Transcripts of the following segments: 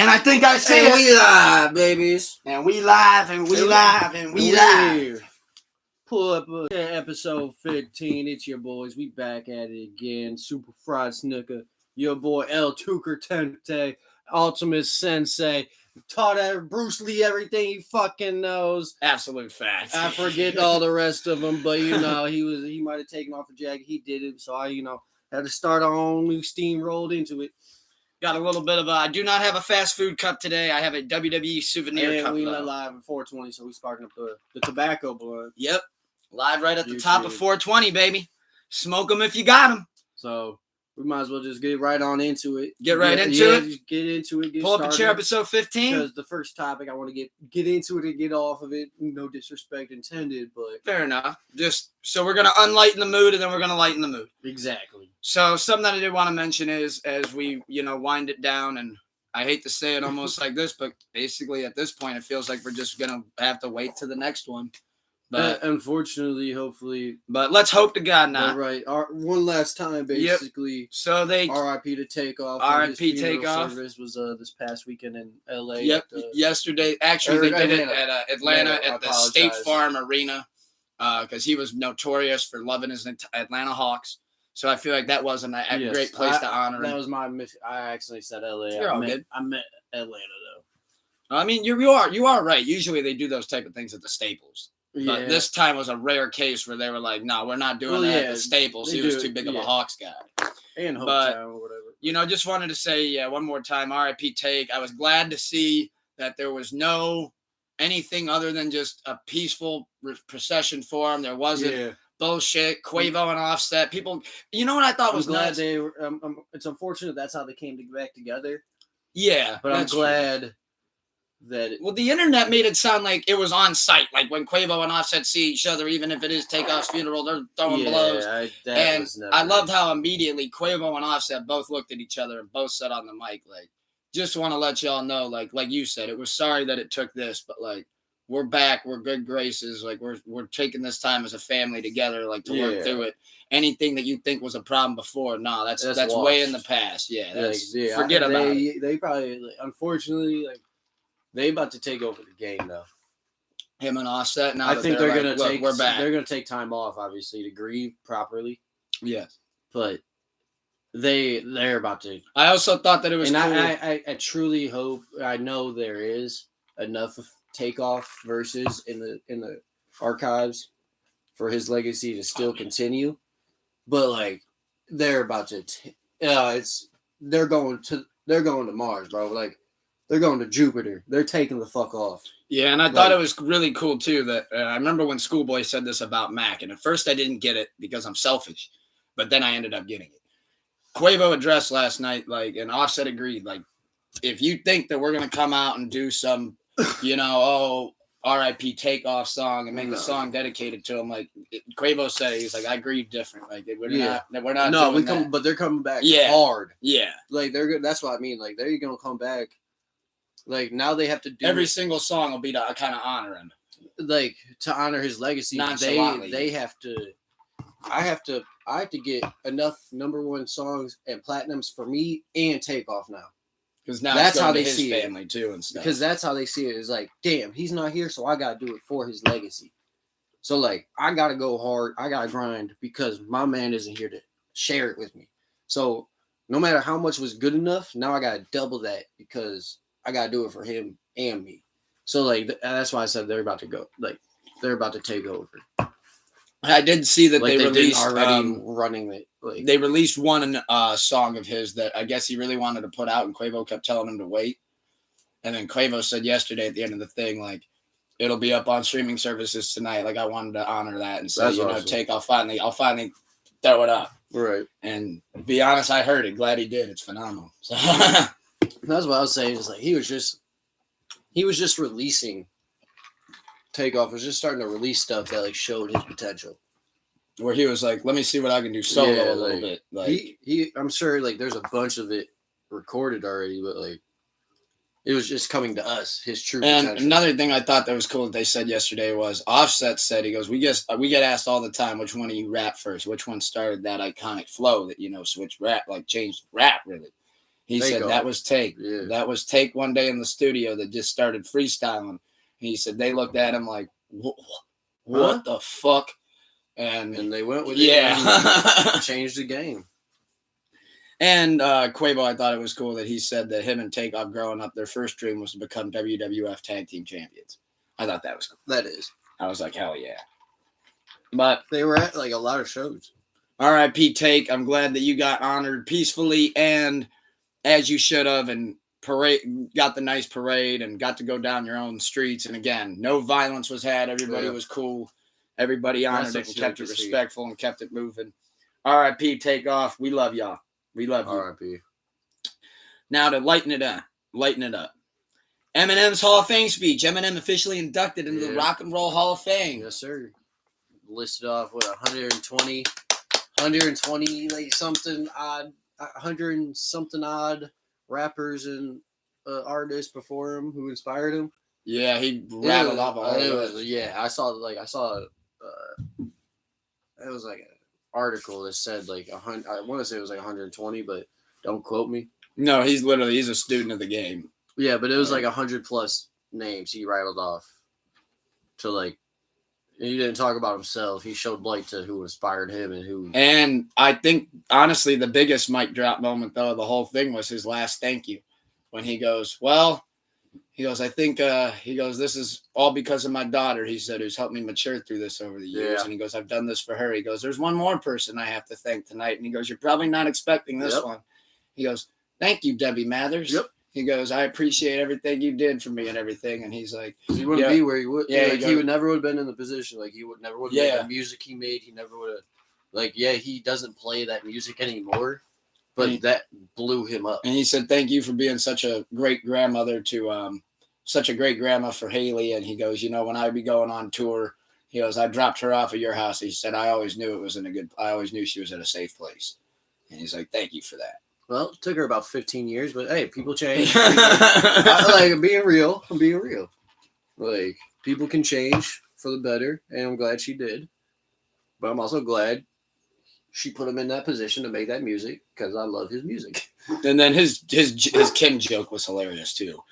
And I think I say And we live, babies. And we live, and we live, and we live. Pull up episode 15. It's your boys. We back at it again. Super Fried Snooker. Your boy El Tucker Tente. Ultimate Sensei. Taught Bruce Lee everything he fucking knows. Absolute facts. I forget all the rest of them, but he might have taken off a jacket. He did it, so I had to start our own new steamrolled into it. Got a little bit of I do not have a fast food cup today. I have a WWE souvenir cup. And we went live at 420, so we sparking up the tobacco blunt. Yep. Live right at the top of 420, baby. Smoke them if you got them. So we might as well just get right on into it. Get right into it? Just get into it. Pull up a chair, episode 15. Because the first topic, I want to get into it and get off of it. No disrespect intended, but... Fair enough. So we're going to unlighten the mood, and then we're going to lighten the mood. Exactly. So something that I did want to mention is, as we, wind it down, and I hate to say it almost like this, but basically at this point, it feels like we're just going to have to wait to the next one. But unfortunately, hopefully... But let's hope to God not. Right. One last time, basically. Yep. So they... R.I.P. to Takeoff. R.I.P. Takeoff. Service was this past weekend in L.A. Yep. Yesterday. Actually, they did it at Atlanta at the State Farm Arena because he was notorious for loving his Atlanta Hawks. So I feel like that wasn't a great place to honor him. That was my mistake. I accidentally said L.A. You're all good. I meant Atlanta, though. I mean, you are right. Usually they do those type of things at the Staples. But this time was a rare case where they were like, no, we're not doing that at the Staples. He was too big of a Hawks guy. And hometown or whatever. Just wanted to say, one more time, R.I.P. Take. I was glad to see that there was no anything other than just a peaceful procession for him. There wasn't bullshit, Quavo and Offset. People, you know what I thought was glad nuts? they were, it's unfortunate that's how they came back together. Yeah. But I'm glad... Well, the internet made it sound like it was on site. Like when Quavo and Offset see each other, even if it is Takeoff's funeral, they're throwing blows. I loved how immediately Quavo and Offset both looked at each other and both said on the mic, like, just want to let y'all know, like you said, it was sorry that it took this, but like we're back, we're good graces, like we're taking this time as a family together, like to work through it. Anything that you think was a problem before, no, that's way in the past. Yeah, forget about it. They probably, unfortunately, they about to take over the game now. Him and Offset. Now I think they're gonna take. We're back. They're gonna take time off, obviously, to grieve properly. Yes, but they're about to. I also thought that it was. And cool. I truly hope. I know there is enough of Takeoff verses in the archives for his legacy to still continue, but they're about to. They're going to Mars, bro. They're going to Jupiter. They're taking the fuck off. Yeah, and I thought it was really cool, too, that I remember when Schoolboy said this about Mac, and at first I didn't get it because I'm selfish, but then I ended up getting it. Quavo addressed last night, and Offset agreed, if you think that we're going to come out and do some, R.I.P. Takeoff song and make a song dedicated to him, Quavo said, he's like, I grieve different. We're not doing that. But they're coming back hard. Yeah. They're good. That's what I mean. They're going to come back. Now they have to do every single song will be to kind of honor him, to honor his legacy. They have to. I have to get enough number one songs and platinums for me and Takeoff now, because now that's how they see family too and stuff. Because that's how they see it. Is damn, he's not here, so I gotta do it for his legacy. So I gotta go hard. I gotta grind because my man isn't here to share it with me. So no matter how much was good enough, now I gotta double that because I gotta do it for him and me. So that's why I said they're about to go. They're about to take over. I did see that they released already running it. They released one song of his that I guess he really wanted to put out, and Quavo kept telling him to wait. And then Quavo said yesterday at the end of the thing, it'll be up on streaming services tonight. I wanted to honor that and say, awesome. I'll finally throw it up. Right. And to be honest, I heard it. Glad he did. It's phenomenal. So. That's what I was saying. Is he was just releasing. Takeoff was just starting to release stuff that showed his potential. Where he was let me see what I can do solo a little bit. He I'm sure there's a bunch of it recorded already, but it was just coming to us, his true potential. And another thing I thought that was cool that they said yesterday was Offset said, he goes, we get asked all the time, which one of you rap first? Which one started that iconic flow that, switched rap, changed rap really? He said that was Take. Yeah. That was Take one day in the studio that just started freestyling. And he said they looked at him like, what the fuck? And they went with it and changed the game. And Quavo, I thought it was cool that he said that him and Takeoff growing up, their first dream was to become WWF Tag Team Champions. I thought that was cool. That is. I was like, hell yeah. But they were at like a lot of shows. R.I.P. Take. I'm glad that you got honored peacefully and as you should have, and got the nice parade and got to go down your own streets. And again, no violence was had. Everybody was cool. Everybody honored it and kept it respectful and kept it moving. R.I.P. Takeoff. We love y'all. We love you. R.I.P. Now to lighten it up. Eminem's Hall of Fame speech. Eminem officially inducted into the Rock and Roll Hall of Fame. Yes, sir. Listed off with 120 like something odd, 100 and something odd rappers and artists before him who inspired him. Yeah, he rattled off all of it. Yeah, I saw it was like an article that said like 100. I want to say it was like 120, but don't quote me. No, he's a student of the game. Yeah, but it was like 100 plus names he rattled off to like. He didn't talk about himself. He showed light to who inspired him and who. And I think, honestly, the biggest mic drop moment, though, of the whole thing was his last thank you. When he goes, I think, this is all because of my daughter, he said, who's helped me mature through this over the years. Yeah. And he goes, I've done this for her. He goes, there's one more person I have to thank tonight. And he goes, you're probably not expecting this one. He goes, thank you, Debbie Mathers. Yep. He goes, I appreciate everything you did for me and everything. And he's like, he wouldn't be where he would. Yeah, like he would never would have been in the position. Like he would never would have made the music he made. He never would have. Like, he doesn't play that music anymore, but that blew him up. And he said, thank you for being such a great grandmother such a great grandma for Haley. And he goes, when I'd be going on tour, he goes, I dropped her off at your house. He said, I always knew I always knew she was in a safe place. And he's like, thank you for that. Well, it took her about 15 years, but hey, people change. I'm being real. Like, people can change for the better, and I'm glad she did. But I'm also glad she put him in that position to make that music because I love his music. And then his Kim joke was hilarious too.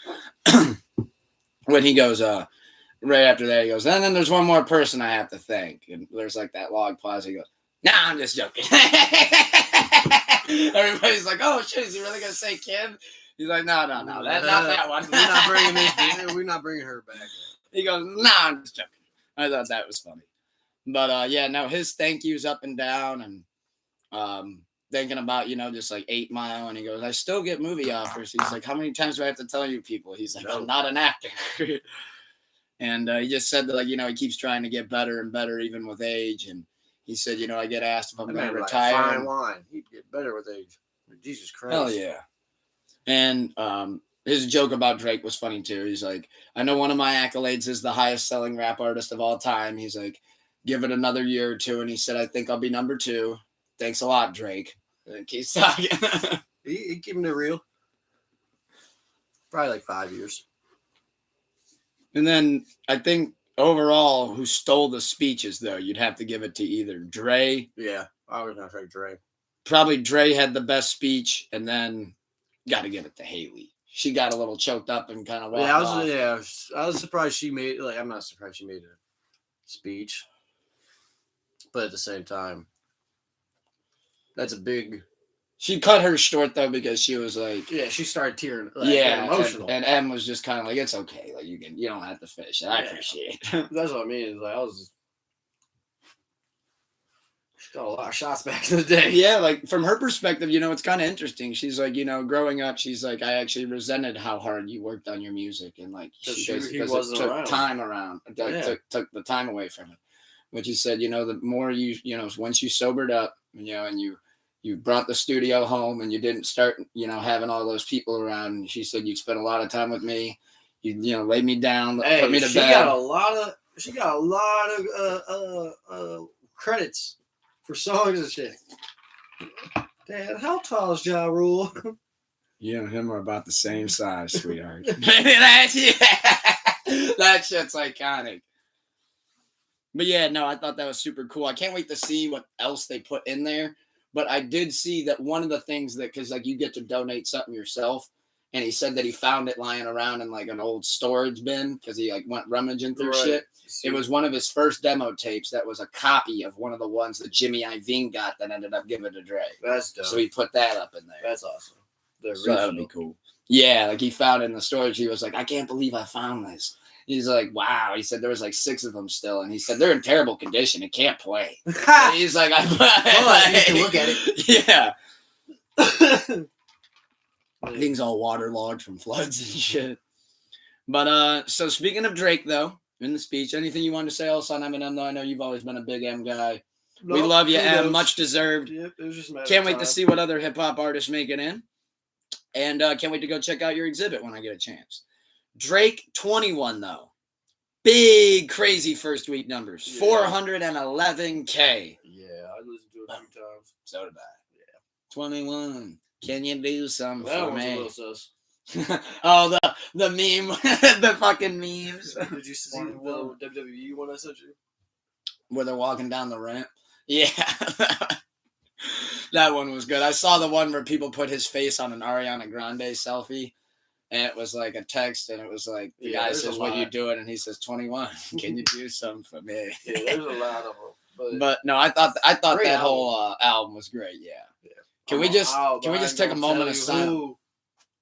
When he goes, right after that, he goes, and then there's one more person I have to thank. And there's like that long pause. He goes, nah, I'm just joking. Everybody's like, oh shit, is he really gonna say Kim? He's like, no, not that one. We're not bringing her back. He goes, nah, I'm just joking. I thought that was funny. But his thank yous up and down and thinking about, just like 8 Mile, and he goes, I still get movie offers. He's like, how many times do I have to tell you people? He's like, I'm not an actor. And he just said that, he keeps trying to get better and better even with age. And he said, I get asked if I'm going to retire. Fine wine. He'd get better with age. Jesus Christ. Hell yeah. And his joke about Drake was funny too. He's like, I know one of my accolades is the highest selling rap artist of all time. He's like, give it another year or two. And he said, I think I'll be number 2. Thanks a lot, Drake. And keeps talking. he keeping it real. Probably like 5 years. And then I think overall, who stole the speeches, though, you'd have to give it to either Dre. Yeah, I was going to say Dre. Probably Dre had the best speech, and then got to give it to Haley. She got a little choked up and kind of walked off. I was surprised she made, I'm not surprised she made a speech. But at the same time, that's a big... She cut her short, though, because she was like... Yeah, she started tearing. Emotional. And Em was just kind of like, it's okay. Like, you don't have to finish it. I appreciate it. That's what I mean. It's like, she got a lot of shots back in the day. Yeah, like, from her perspective, it's kind of interesting. She's like, growing up, she's like, I actually resented how hard you worked on your music. And, like, it took time around. Took the time away from it. But you said, the more once you sobered up, and you brought the studio home and you didn't start, having all those people around. And she said, you spent a lot of time with me. You laid me down, put me to bed. She got a lot of credits for songs and shit. Dad, how tall is Ja Rule? You and him are about the same size, sweetheart. That shit's iconic. But yeah, no, I thought that was super cool. I can't wait to see what else they put in there. But I did see that one of the things that, because like you get to donate something yourself, and he said that he found it lying around in like an old storage bin because he like went rummaging through shit. It was one of his first demo tapes that was a copy of one of the ones that Jimmy Iovine got that ended up giving to Dre. That's dope. So he put that up in there. That's awesome. So that would be cool. Yeah, like he found it in the storage. He was like, I can't believe I found this. He's like, wow. He said there was like 6 of them still. And he said they're in terrible condition. It can't play. He's like, you can look at it. Yeah. Things all waterlogged from floods and shit. But so speaking of Drake, though, in the speech, anything you wanted to say else on Eminem, though? I know you've always been a big M guy. We love you, M. Much deserved. Yep, it was just can't wait to see what other hip-hop artists make it in. And can't wait to go check out your exhibit when I get a chance. Drake, 21, though. Big, crazy first week numbers. Yeah. 411K. Yeah, I listened to it a few times. So did I. Yeah. 21. Can you do something for me? Oh, the meme. The fucking memes. Did you see the WWE one I sent you? Where they're walking down the ramp? Yeah. That one was good. I saw the one where people put his face on an Ariana Grande selfie. And it was like a text, and it was like, the guy says, what you doing? And he says, 21. Can you do something for me? Yeah, there's a lot of them. But no, I thought that whole album was great. Yeah. Can we just take a moment of silence?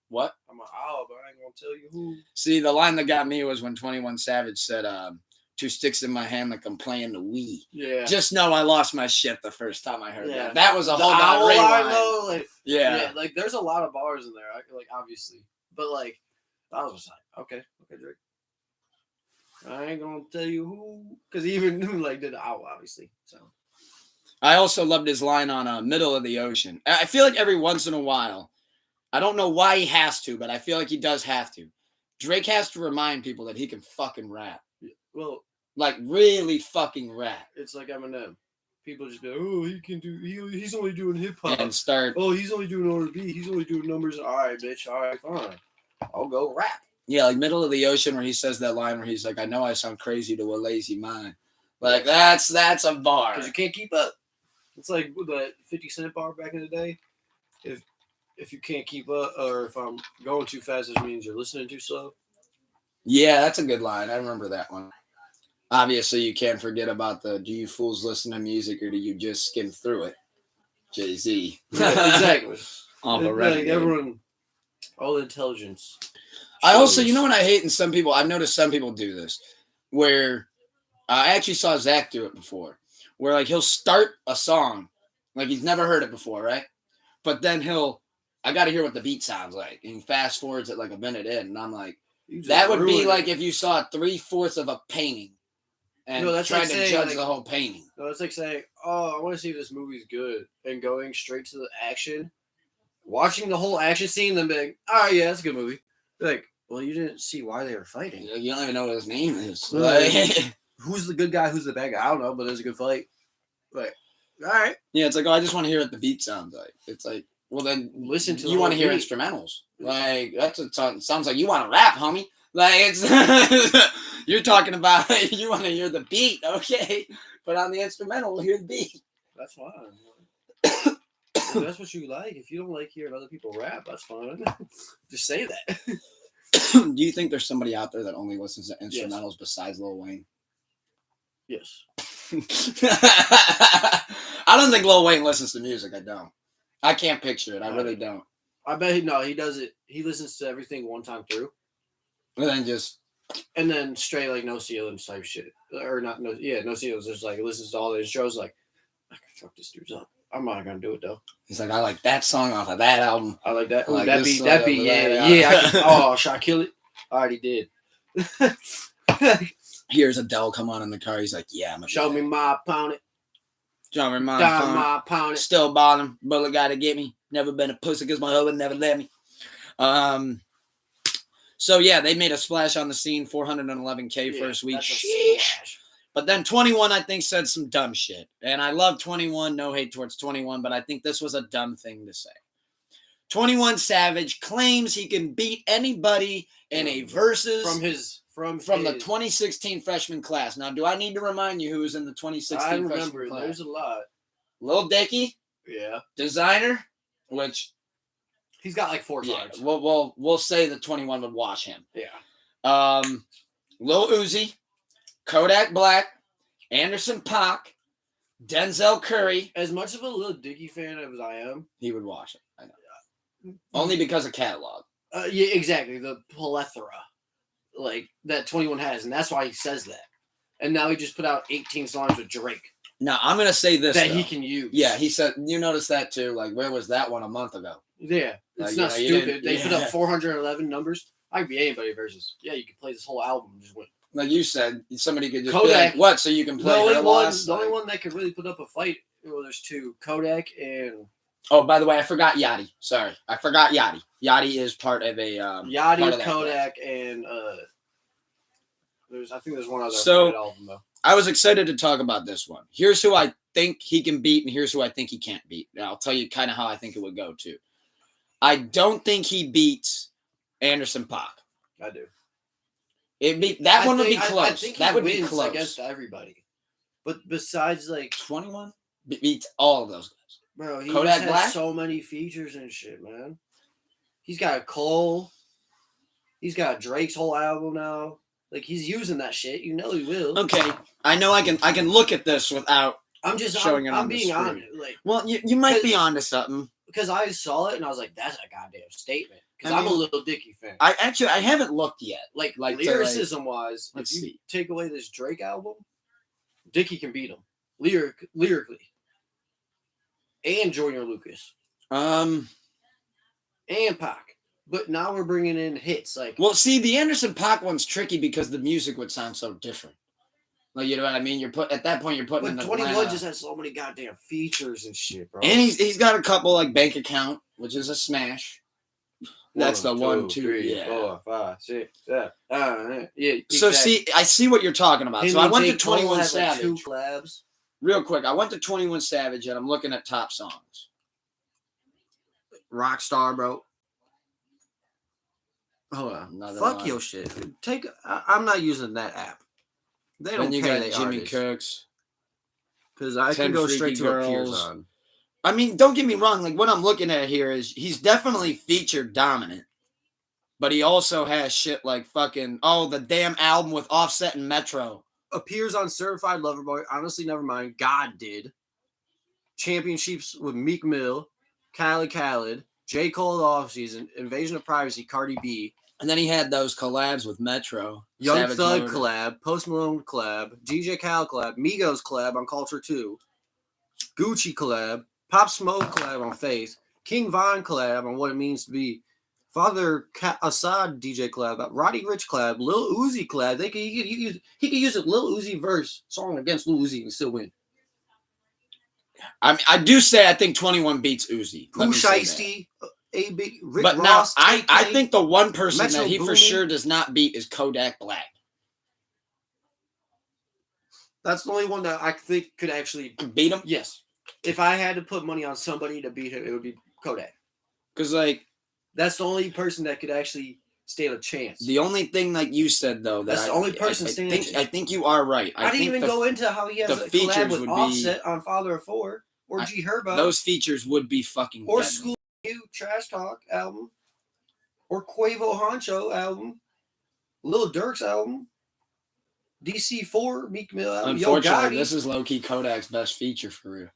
What? I'm an owl, but I ain't gonna tell you who. See, the line that got me was when 21 Savage said, 2 sticks in my hand like I'm playing the Wii. Yeah. Just know I lost my shit the first time I heard that. That was a whole lot of line. Though, like, yeah. Like, there's a lot of bars in there, like, obviously. But, like, I was just like, okay, Drake. I ain't gonna tell you who, because he even like did the owl, obviously. So I also loved his line on Middle of the Ocean. I feel like every once in a while, I don't know why he has to, but I feel like he does have to. Drake has to remind people that he can fucking rap. Well, like really fucking rap. It's like Eminem. People just go, oh, he can do. He's only doing hip hop. And start. Oh, he's only doing R&B. He's only doing numbers. All right, bitch. All right, fine. I'll go rap. Yeah, like Middle of the Ocean, where he says that line where he's like, I know I sound crazy to a lazy mind. Like that's a bar. Because you can't keep up. It's like that 50 Cent bar back in the day. If you can't keep up, or if I'm going too fast, it means you're listening too slow. Yeah, that's a good line. I remember that one. Obviously, you can't forget about the do you fools listen to music or do you just skim through it? Jay-Z. Yeah, exactly. Like everyone, all intelligence. I also, you know what I hate in some people? I've noticed some people do this, where I actually saw Zach do it before, where like he'll start a song, like he's never heard it before, right? But then I got to hear what the beat sounds like, and he fast forwards it like a minute in, and I'm like, that would be like if you saw 3/4 of a painting and tried to judge the whole painting. No, it's like saying, oh, I want to see if this movie's good, and going straight to the action, watching the whole action scene, then being, oh, yeah, it's a good movie. Like, well, you didn't see why they were fighting. You don't even know what his name is. Who's the good guy? Who's the bad guy? I don't know, but it was a good fight. Like, all right. Yeah, it's like, oh, I just want to hear what the beat sounds like. It's like, well, then listen to. You want to hear instrumentals? Like sounds like you want to rap, homie. Like it's you're talking about you want to hear the beat, okay? But on the instrumental, hear the beat. That's fine. If that's what you like. If you don't like hearing other people rap, that's fine. Just say that. Do you think there's somebody out there that only listens to instrumentals besides Lil Wayne? Yes. I don't think Lil Wayne listens to music. I don't. I can't picture it. I really don't. I bet he does it. He listens to everything one time through. And then straight like no ceilings type shit. Or no ceilings. Just like listens to all the intros like, I can fuck this dude's up. I'm not gonna do it though. He's like, I like that song off of that album. I like that. Ooh, like that beat, yeah. Should I kill it? I already did. Here's Adele come on in the car. He's like, yeah, I'm show me my opponent. Show me my opponent. Still bottom. Bullet gotta get me. Never been a pussy because my husband never let me. So yeah, they made a splash on the scene. 411K first week. But then 21, I think, said some dumb shit. And I love 21. No hate towards 21, but I think this was a dumb thing to say. 21 Savage claims he can beat anybody in a versus from the 2016 freshman class. Now, do I need to remind you who was in the 2016 freshman class? There's a lot. Lil Dicky. Yeah. Designer, which he's got like 4 cards. We'll say that 21 would wash him. Yeah. Lil Uzi, Kodak Black, Anderson .Paak, Denzel Curry. As much of a Lil Dicky fan as I am, he would wash it. I know. Only because of catalog. Yeah, exactly. The plethora, like that 21 has, and that's why he says that. And now he just put out 18 songs with Drake. Now I'm gonna say this that though. He can use. Yeah, he said. You noticed that too. Like, where was that one a month ago? Yeah, it's not stupid. They put up 411 numbers. I could be anybody versus. Yeah, you could play this whole album and just win. Like you said, somebody could just Kodak, be like, what? So you can play the only one that could really put up a fight. Well, there's 2, Kodak and. Oh, by the way, I forgot Yachty. Sorry, I forgot Yachty. Yachty is part of a. Yachty, Kodak, and I think there's one other album though. I was excited to talk about this one. Here's who I think he can beat, and here's who I think he can't beat. And I'll tell you kind of how I think it would go too. I don't think he beats Anderson .Paak. I do. One would be close. I think that would be close against everybody. But besides, like 21 beats all of those guys. Bro, he has so many features and shit, man. He's got a Cole. He's got Drake's whole album now. Like, he's using that shit. You know he will. Okay, I know I can look at this without. showing it. I'm being honest. Like, well, you might be onto something because I saw it and I was like, that's a goddamn statement. Because I'm a Lil Dicky fan. I haven't looked yet. Like lyricism wise, if you take away this Drake album, Dicky can beat him lyrically. And Joyner Lucas. And Pac. But now we're bringing in hits. Well, see, the Anderson .Paak one's tricky because the music would sound so different. Like, you know what I mean? At that point, you're putting in the 21 just has so many goddamn features and shit, bro. And he's got a couple, like Bank Account, which is a smash. That's the 1, 2, 3, 4, 5, 6, 7. Yeah. Exactly. So see, I see what you're talking about. So I went to 21 Savage. 2 collabs. Real quick, I went to 21 Savage and I'm looking at top songs. Rockstar, bro. Hold on. Fuck your shit. I'm not using that app. They don't pay the Jimmy artists. Cooks. Because I can go straight to a Pearson. I mean, don't get me wrong. Like, what I'm looking at here is he's definitely featured dominant. But he also has shit like fucking, the damn album with Offset and Metro. Appears on Certified Lover Boy. Honestly, never mind. God did. Championships with Meek Mill, Khaled, J. Cole Offseason, Invasion of Privacy, Cardi B. And then he had those collabs with Metro. Young Savage Thug Murder collab, Post Malone collab, DJ Khaled collab, Migos collab on Culture 2, Gucci collab, Pop Smoke collab on Faith, King Von collab on What It Means to Be, Father Assad DJ collab, Roddy Ricch collab, Lil Uzi collab. He could use a Lil Uzi verse song against Lil Uzi and still win. I mean, I do say I think 21 beats Uzi. Pooh Shiesty, A-Big, Rick but Ross. Now, I think the one person Metro that he Boomin for sure does not beat is Kodak Black. That's the only one that I think could actually beat him. Yes. If I had to put money on somebody to beat him, it would be Kodak. Because, like, that's the only person that could actually stand a chance. The only thing, like you said, though, that's the only person standing a chance. I think you are right. I didn't even go into how he has a collab with Offset on Father of 4 or G Herbo. Those features would be fucking or School U Trash Talk album or Quavo Honcho album, Lil Durk's album, DC4 Meek Mill album. Unfortunately, this is low-key Kodak's best feature for real.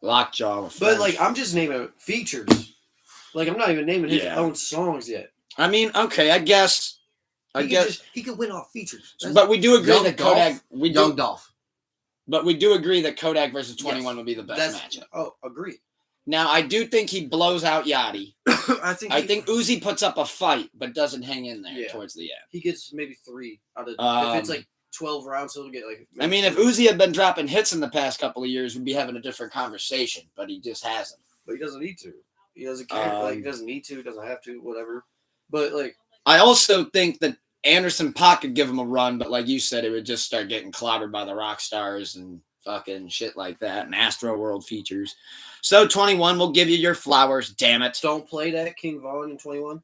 Lockjaw. But, like, I'm just naming features. Like, I'm not even naming his own songs yet. I mean, okay, I guess he could win off features. But we do agree that Kodak. Young Dolph. But we do agree that Kodak versus 21 would be the best matchup. Oh, agree. Now, I do think he blows out Yachty. I think Uzi puts up a fight, but doesn't hang in there towards the end. He gets maybe 3 out of if it's like 12 rounds, he'll get like. I mean, if Uzi had been dropping hits in the past couple of years, we'd be having a different conversation. But he just hasn't. But he doesn't need to. He doesn't care. He doesn't need to. He doesn't have to. Whatever. But like, I also think that Anderson .Paak could give him a run, but like you said, it would just start getting clobbered by the rock stars and fucking shit like that, and Astro World features. So 21 will give you your flowers. Damn it! Don't play that King Von in 21.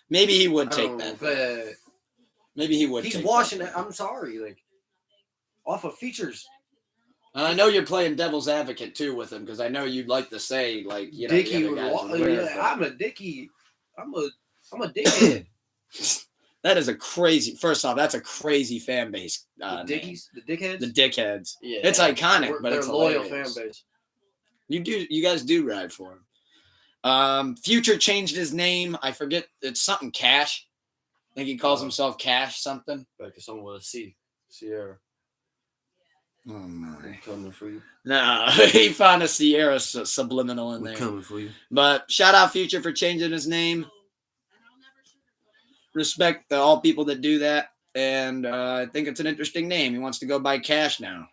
Maybe he would take that. But maybe he would. He's washing it. I'm sorry, like off of features. And I know you're playing devil's advocate too with him because I know you'd like to say like Dickie the other guys weird, I'm a Dickie. I'm a dickhead. That is a crazy. First off, that's a crazy fan base. The Dickies, the dickheads, the dickheads. Yeah, it's iconic, but it's a loyal fan base. You guys do ride for him. Future changed his name. I forget. It's something Cash. I think he calls himself Cash something. Like someone with a C. Sierra. Oh my! I'm coming for you. No, he found a Sierra subliminal in there. I'm coming for you. But shout out Future for changing his name. Respect to all people that do that, and I think it's an interesting name. He wants to go by Cash now.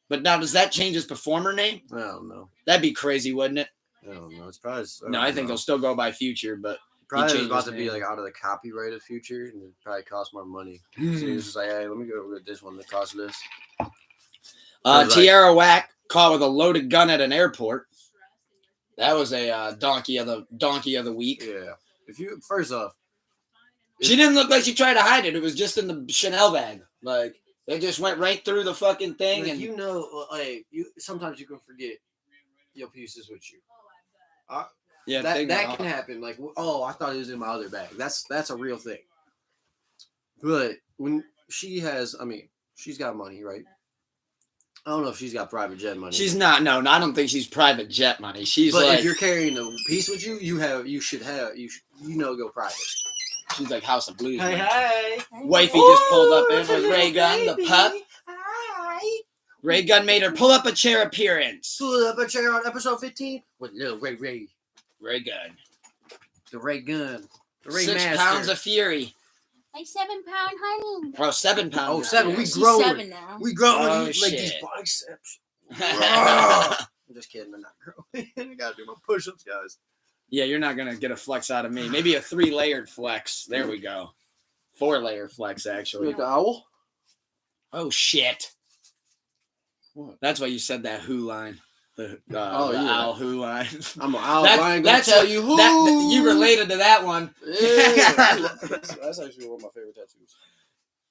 But now, does that change his performer name? I don't know. That'd be crazy, wouldn't it? I don't know. It's probably. I think he'll still go by Future, but probably was about to be like out of the copyrighted Future, and it probably cost more money. So he's just like, hey, let me go get this one that costs this. Tierra Whack caught with a loaded gun at an airport. That was a donkey of the week. Yeah. First off. She didn't look like she tried to hide it. It was just in the Chanel bag. Like, they just went right through the fucking thing. Like, sometimes you can forget your pieces with you. Yeah, that can happen. Like, I thought it was in my other bag. That's a real thing. But when she's got money, right? I don't know if she's got private jet money. She's not. No, I don't think she's private jet money. But if you're carrying a piece with you, you should go private. She's like House of Blues. Hey. Wifey just pulled up in with Ray Gun, the pup. Hi. Ray Gun made her pull up a chair appearance. Pull up a chair on episode 15 with little Ray. Ray Gun. The Ray Gun. The Ray 6 Master. pounds of fury. Like 7 pound, honey. Oh, 7 pounds. Oh, 7. We She's growing. 7 now. We growing like these biceps. I'm just kidding. I'm not growing. I gotta do my push-ups, guys. Yeah, you're not gonna get a flex out of me. Maybe a 3-layered flex. There we go. 4-layer flex, actually. Like the owl? Oh shit! What? That's why you said that who line. The owl who line. I'm an owl. I ain't gonna tell you who. You related to that one. Yeah. That's actually one of my favorite tattoos.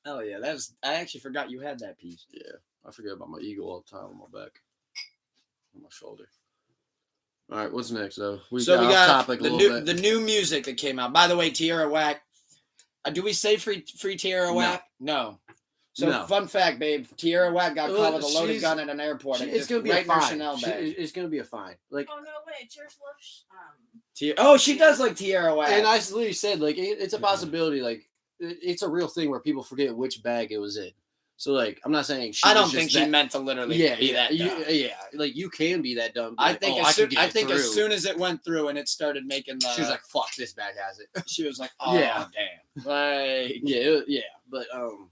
Hell yeah! I actually forgot you had that piece. Yeah, I forget about my eagle all the time on my back, on my shoulder. All right, what's next though? We got off topic a little bit. The new music that came out. By the way, Tierra Whack. Do we say free Tierra Whack? No. So fun fact, babe. Tierra Whack got caught with a loaded gun at an airport. It's gonna be a fine. It's gonna be a fine. Like, oh no way, Cheers loves. Oh, she does like Tierra Whack. And I literally said like it's a possibility. Like it's a real thing where people forget which bag it was in. So like I'm not saying I don't think she meant to literally be that dumb. Yeah, like you can be that dumb. I think as soon as it went through and it started making the, she was like, "Fuck, this bag has it." She was like, "Oh damn!" Like yeah. But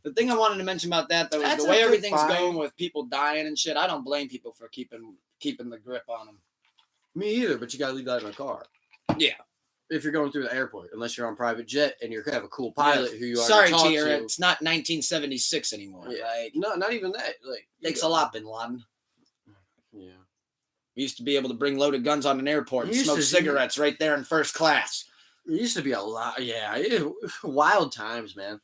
the thing I wanted to mention about that though is the way everything's going with people dying and shit. I don't blame people for keeping the grip on them. Me either. But you gotta leave that in a car. Yeah. If you're going through the airport, unless you're on private jet and you have a cool pilot who you are. Sorry, Tierra, it's not 1976 anymore. Yeah. Like, no, not even that. Like, thanks a lot, Bin Laden. Yeah, we used to be able to bring loaded guns on an airport and smoke cigarettes right there in first class. It used to be a lot. Yeah, wild times, man.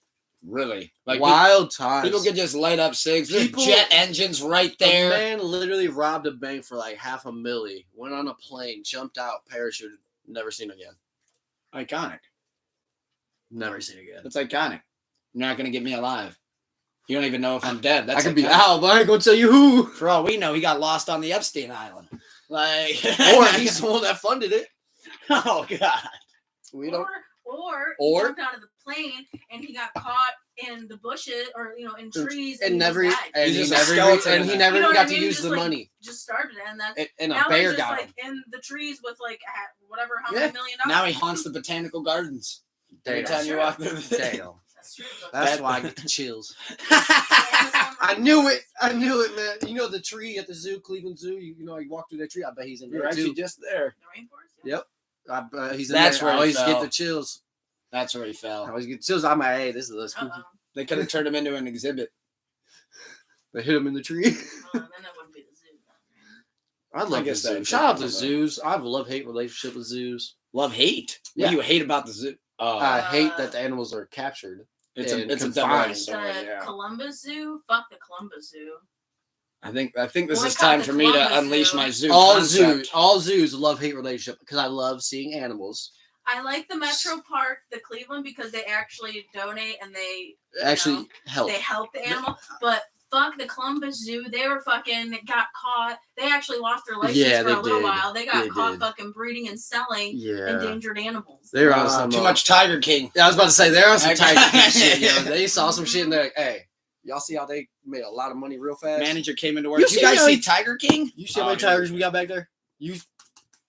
Really, like wild times. People could just light up cigs. There's jet engines right there. A man literally robbed a bank for like $500,000. Went on a plane, jumped out, parachuted, never seen again. Iconic. Never seen again. It's iconic. You're not gonna get me alive. You don't even know if I'm dead. That's I could be out, but I ain't gonna tell you who. For all we know, he got lost on the Epstein Island. Like, or he's the one that funded it. Oh God. We don't. Or he jumped out of the plane and he got caught in the bushes or in trees and he never even got to use the money. Just started and that's and a bear got him in the trees with like whatever how many $1 million. Now he haunts the botanical gardens. Every time you walk through the Damn. That's why I get the chills. I knew it, man. You know the tree at the zoo, Cleveland Zoo. You walk through that tree. I bet he's in there. You're actually just there. The rainforest. Yep. He's in That's there. where I always get the chills. That's where he fell. I always get chills. I'm like, hey, this is a spooky. They could have turned him into an exhibit. They hit him in the tree. Then that wouldn't be the zoo. I love the zoo. Shout out to zoos. I have a love-hate relationship with zoos. Love-hate? What do you hate about the zoo? I hate that the animals are captured. It's a confined. The Columbus Zoo? Fuck the Columbus Zoo. I think this is time for me to unleash my zoo. All zoos love-hate relationship because I love seeing animals. I like the Metro Park, the Cleveland, because they actually donate and they help. They help the animal, but. Fuck the Columbus Zoo. They were fucking got caught. They actually lost their license for a little while. They got caught fucking breeding and selling endangered animals. They were on some too much Tiger King. Yeah, I was about to say they're on some Tiger King shit. Yo, they saw some shit and they're like, "Hey, y'all see how they made a lot of money real fast?" Manager came into work. You guys see Tiger King? You see how many tigers we got back there? You.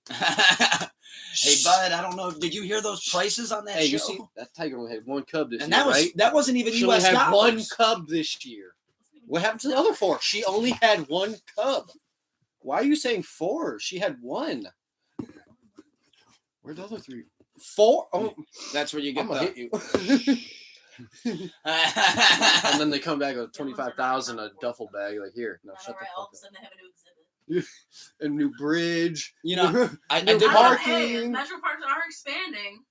Hey, bud, I don't know. Did you hear those prices on that show? You see that tiger only had one cub this year, that wasn't even she U.S. only had dollars. one cub this year. What happened to the other 4? She only had one cub. Why are you saying 4? She had 1. Where's the other 3? 4? Oh, that's where you get. I'm gonna hit you. And then they come back with 25,000 a duffel bag. Like here, no, shut the fuck all up. of a sudden they have a new exhibit. A new bridge. You know, I did parking. Hey, Metro Parks are expanding.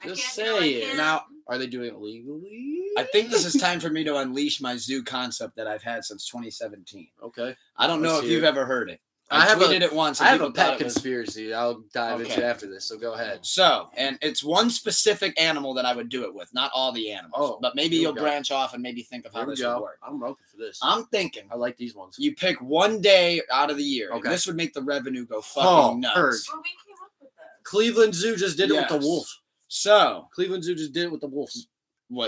Just say it. Now, are they doing it legally? I think this is time for me to unleash my zoo concept that I've had since 2017. Okay. I don't know if you've ever heard it. I tweeted it once. I have a pet conspiracy. I'll dive into after this, so go ahead. So, and it's one specific animal that I would do it with, not all the animals. But maybe you'll branch off and maybe think of how this would work. I'm open for this. I'm thinking. I like these ones. You pick one day out of the year. Okay. This would make the revenue go fucking nuts. Well, we came up with this. Cleveland Zoo just did it with the wolves. So Cleveland Zoo just did it with the wolves.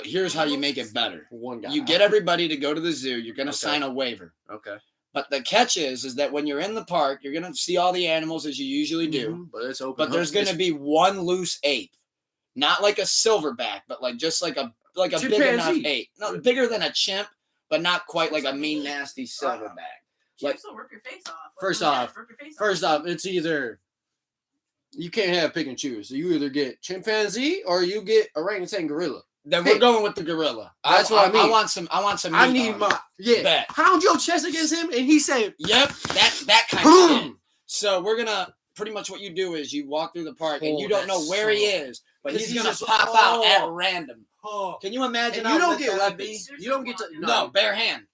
Here's how you make it better. One guy. You get everybody to go to the zoo. You're gonna sign a waiver. Okay. But the catch is that when you're in the park, you're gonna see all the animals as you usually do. But it's open. But there's gonna be one loose ape, not like a silverback, but like just like a big enough ape. No, bigger than a chimp, but not quite like a mean nasty silverback. Chimps will rip your face off. First off, it's either. You can't have pick and choose. So you either get chimpanzee or you get orangutan gorilla. Then we're going with the gorilla. That's what I mean. I want some. I need my bet. Pound your chest against him, and he said, "Yep, that kind of shit." So we're gonna pretty much what you do is you walk through the park and you don't know where he is, but he's gonna pop out at random. Can you imagine? And you don't get weapons. You don't get to no bare hand.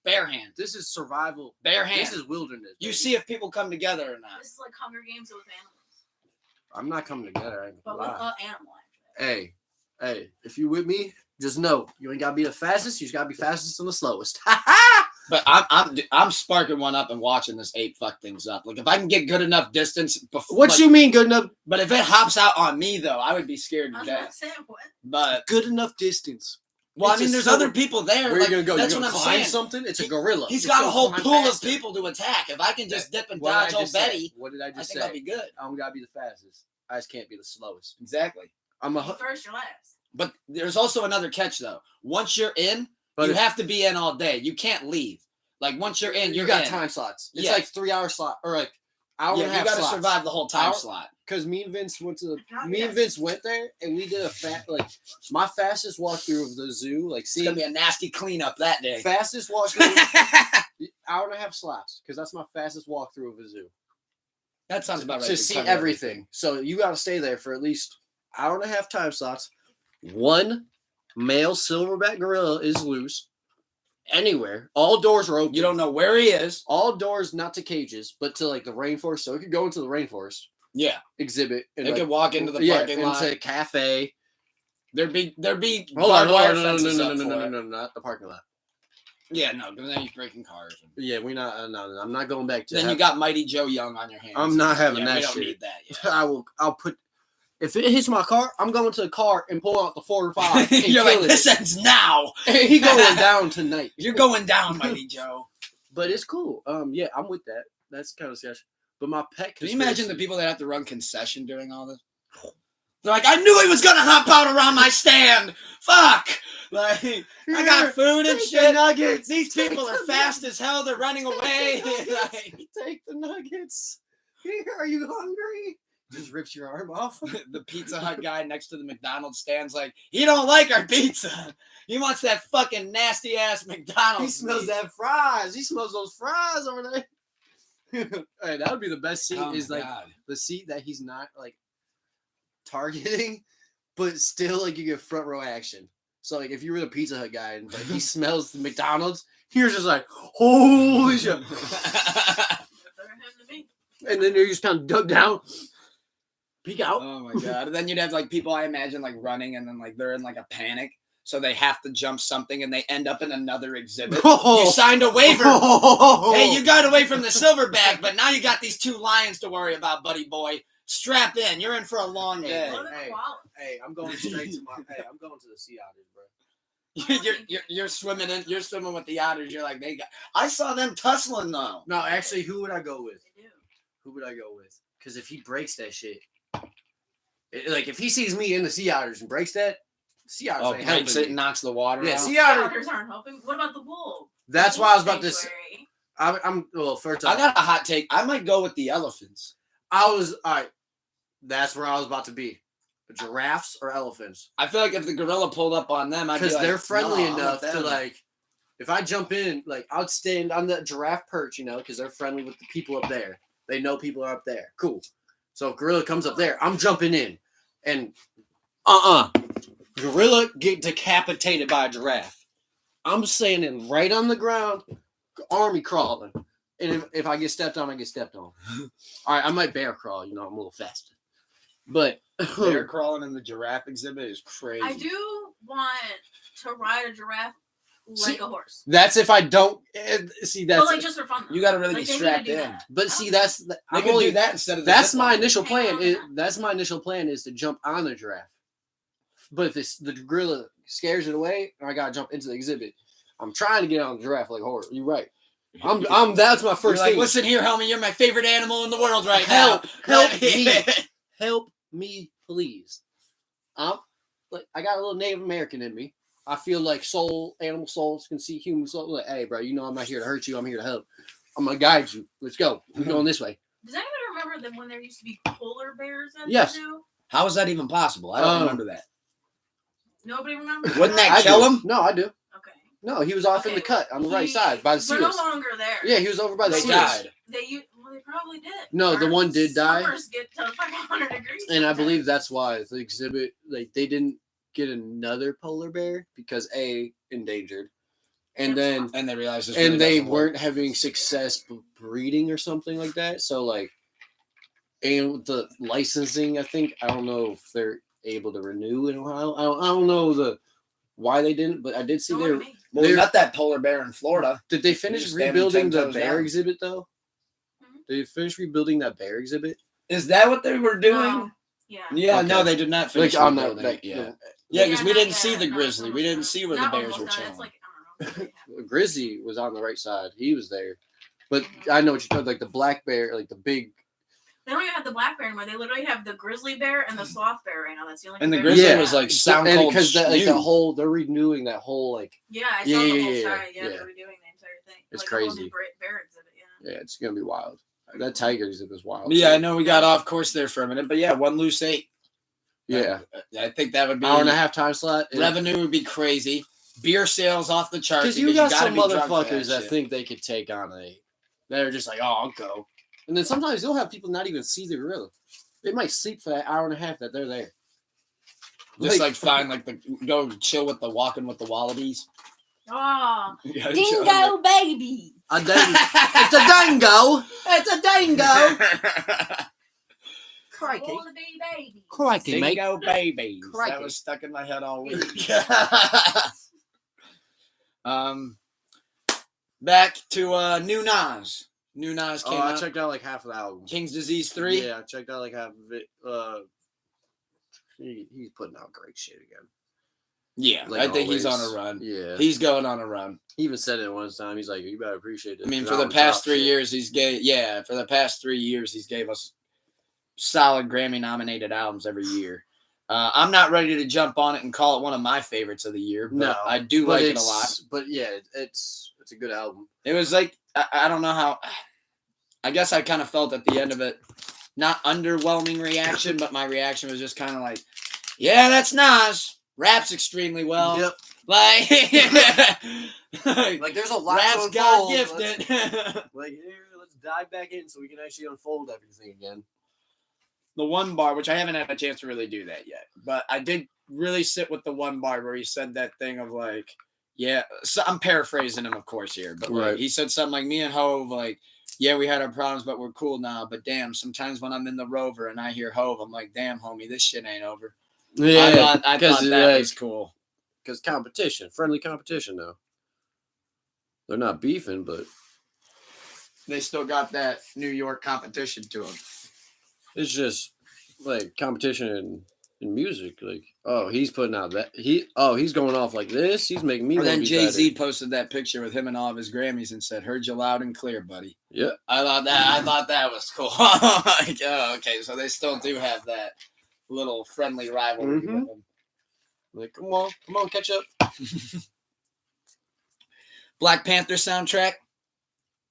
This is survival. Bare hand. This is wilderness. You see if people come together or not. This is like Hunger Games with animals. I'm not coming together. But with an animal, actually. Hey, if you with me, just know you ain't gotta be the fastest. You just gotta be fastest and the slowest. But I'm sparking one up and watching this ape fuck things up. Like if I can get good enough distance before. What you mean good enough? But if it hops out on me though, I would be scared to death. But good enough distance. Well, I mean, there's other people there. Where are you gonna go? That's you're gonna what I'm climb saying. Something? It's a gorilla. He's got a whole pool of people to attack. If I can just dip and dodge old Betty, what did I just say? I think I'll be good. I don't gotta be the fastest. I just can't be the slowest. Exactly. First, you're last. But there's also another catch though. Once you're in, you have to be in all day. You can't leave. Like once you're in, you got time slots. It's like 3-hour slot or like hour and a half. You got to survive the whole time slot. Because me and Vince went there and we did my fastest walkthrough of the zoo. Like, it's gonna be a nasty cleanup that day. Fastest walkthrough, hour and a half slots. Because that's my fastest walkthrough of a zoo. That sounds about right. To see everything. So you got to stay there for at least hour and a half time slots. One male silverback gorilla is loose. Anywhere. All doors are open. You don't know where he is. All doors, not to cages, but to like the rainforest. So it could go into the rainforest. Yeah. Exhibit. And could walk into the parking lot. Into a cafe. There'd be hold on, no, not the parking lot. Yeah, no, because then you're breaking cars. Yeah, we not. No, I'm not going back to. Then you got Mighty Joe Young on your hands. I'm not having that we shit. Don't need that yet. I'll put. If it hits my car, I'm going to the car and pull out the 4 or 5. And you're like, this ends now. He going down tonight. You're going down, Mighty Joe. But it's cool. Yeah, I'm with that. That's kind of sketchy. But my pet. Can you imagine the people that have to run concession during all this? They're like, I knew he was gonna hop out around my stand. Fuck! Like, I got food and shit. Nuggets. These people are fast as hell. They're running away. Take the nuggets. Here, are you hungry? Just rips your arm off. The Pizza Hut guy next to the McDonald's stand's like, he don't like our pizza. He wants that fucking nasty ass McDonald's. He smells that fries. He smells those fries over there. Hey, that would be the best seat. The seat that he's not like targeting, but still like you get front row action. So like, if you were the Pizza Hut guy and like he smells the McDonald's, you're just like, holy shit. And then you just kind of duck down, peek out. Oh my god! And then you'd have like people I imagine like running, and then like they're in like a panic, so they have to jump something, and they end up in another exhibit. You signed a waiver. Hey, you got away from the silverback, but now you got these 2 lions to worry about, buddy boy. Strap in. You're in for a long day. Hey, I'm going straight to my. Hey, I'm going to the sea otters, bro. You're swimming in. You're swimming with the otters. You're like they got. I saw them tussling though. No, actually, who would I go with? Who would I go with? Because if he breaks that shit, like if he sees me in the sea otters and breaks that, sea otters ain't breaks helping it, knocks the water. Yeah, out. sea otters aren't helping. What about the bull? That's why I was about to. I'm well. First, I got a hot take. I might go with the elephants. All right. That's where I was about to be. Giraffes or elephants? I feel like if the gorilla pulled up on them, I'd be like, because they're friendly no, enough to like. If I jump in, like I'd stand on the giraffe perch, because they're friendly with the people up there. They know people are up there. Cool. So if gorilla comes up there, I'm jumping in, and gorilla get decapitated by a giraffe. I'm standing right on the ground, army crawling, and if I get stepped on, I get stepped on. All right, I might bear crawl. I'm a little faster, but bear crawling in the giraffe exhibit is crazy. I do want to ride a giraffe like a horse. That's if I don't see. That's but like just for fun. You got to really be strapped in. But see, that's I can do that instead of. That's my initial plan. That's my initial plan is to jump on the giraffe. But if the gorilla scares it away, I gotta jump into the exhibit. I'm trying to get on the giraffe like a horse. You're right. I'm. That's my first thing. Listen here, homie. You're my favorite animal in the world right now. Help me. Help me, please. I got a little Native American in me. I feel like animal souls can see human souls. Like, hey, bro, I'm not here to hurt you. I'm here to help. I'm going to guide you. Let's go. We're going this way. Does anybody remember that when there used to be polar bears at the zoo? How is that even possible? I don't remember that. Nobody remembers? Wouldn't that kill him? No, I do. Okay. No, he was off in the cut on the right side by the seals. They're no longer there. Yeah, he was over by the seals. Died. They probably did. No, the one did die. Summers get to 100 degrees. And I believe that's why the exhibit, they didn't get another polar bear because endangered, and then they realized they weren't having success breeding or something like that. So and with the licensing, I don't know if they're able to renew in Ohio. I don't know why they didn't, but I did see we met that polar bear in Florida. Did they finish rebuilding the bear exhibit though? Did they finish rebuilding that bear exhibit? Is that what they were doing? Yeah. Okay. No, they did not finish rebuilding it. Yeah, because we didn't see the grizzly. We didn't see where the bears were chilling. Grizzly was on the right side. He was there. But I know what you're talking about, like the black bear, like the big. They don't even have the black bear anymore. They literally have the grizzly bear and the sloth bear right now. That's the only. And the grizzly was like sound cold. Because the whole, they're renewing that whole like. Yeah, I saw the whole side. Yeah, they're redoing the entire thing. It's crazy. Bear exhibit. Yeah, it's gonna be wild. That tiger exhibit is wild. Yeah, I know we got off course there for a minute, but yeah, 1 loose 8. Yeah, I think that would be hour and a half time slot. Revenue would be crazy. Beer sales off the charts. Because you got some motherfuckers that think they could take on they're just like, oh, I'll go. And then sometimes you'll have people not even see the gorilla. They might sleep for that hour and a half that they're there. Just go chill with the walking with the wallabies. Oh, dingo baby. It's a dingo. It's a dingo. Crikey. Crikey, mate. Dingo babies. Crikey. That was stuck in my head all week. Back to New Nas. New Nas came out. I checked out like half of the album. King's Disease 3? Yeah, I checked out like half of it. He's putting out great shit again. Yeah, I think he's on a run. Yeah. He's going on a run. He even said it one time. He's like, you better appreciate it. I mean, for the past 3 years, he gave us solid Grammy-nominated albums every year. I'm not ready to jump on it and call it one of my favorites of the year, but I do like it a lot. But yeah, it's a good album. It was like, I don't know how, I guess I kind of felt at the end of it, not underwhelming reaction, but my reaction was just kind of like, yeah, that's Nas. Raps extremely well. Yep. Like there's a lot raps to got unfold. gifted. Let's dive back in so we can actually unfold everything again. The one bar, which I haven't had a chance to really do that yet, but I did really sit with the one bar where he said that thing of like, yeah, so I'm paraphrasing him, of course, here, but like, he said something like, me and Hove, like, yeah, we had our problems, but we're cool now. But damn, sometimes when I'm in the Rover and I hear Hove, I'm like, damn, homie, this shit ain't over. Yeah, I thought that was cool. Because competition, friendly competition now. They're not beefing, but they still got that New York competition to them. It's just like competition in music. Like, oh, he's putting out that he's going off like this. He's making me. And then Jay-Z posted that picture with him and all of his Grammys and said, "Heard you loud and clear, buddy." Yeah, I thought that was cool. Like, oh, okay, so they still do have that little friendly rivalry with them. Like, come on, catch up. Black Panther soundtrack.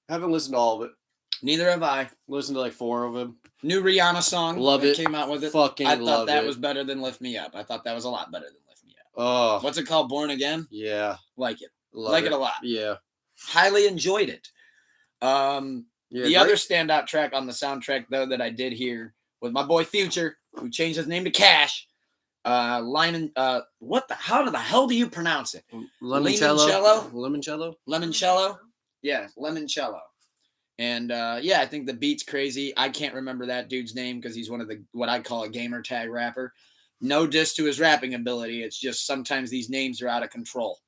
Haven't listened to all of it. Neither have I. Listened to like 4 of them. New Rihanna song. Love it. Came out with it. Fucking I thought that it. was better than Lift Me Up. I thought that was a lot better than Lift Me Up. Oh. What's it called? Born Again? Yeah. Like it. Love it a lot. Yeah. Highly enjoyed it. The other standout track on the soundtrack, though, that I did hear was my boy Future, who changed his name to Cash. How the hell do you pronounce it? Limoncello. Limoncello. Yeah, Limoncello. And I think the beat's crazy. I can't remember that dude's name because he's one of the what I call a gamer tag rapper. No diss to his rapping ability. It's just sometimes these names are out of control.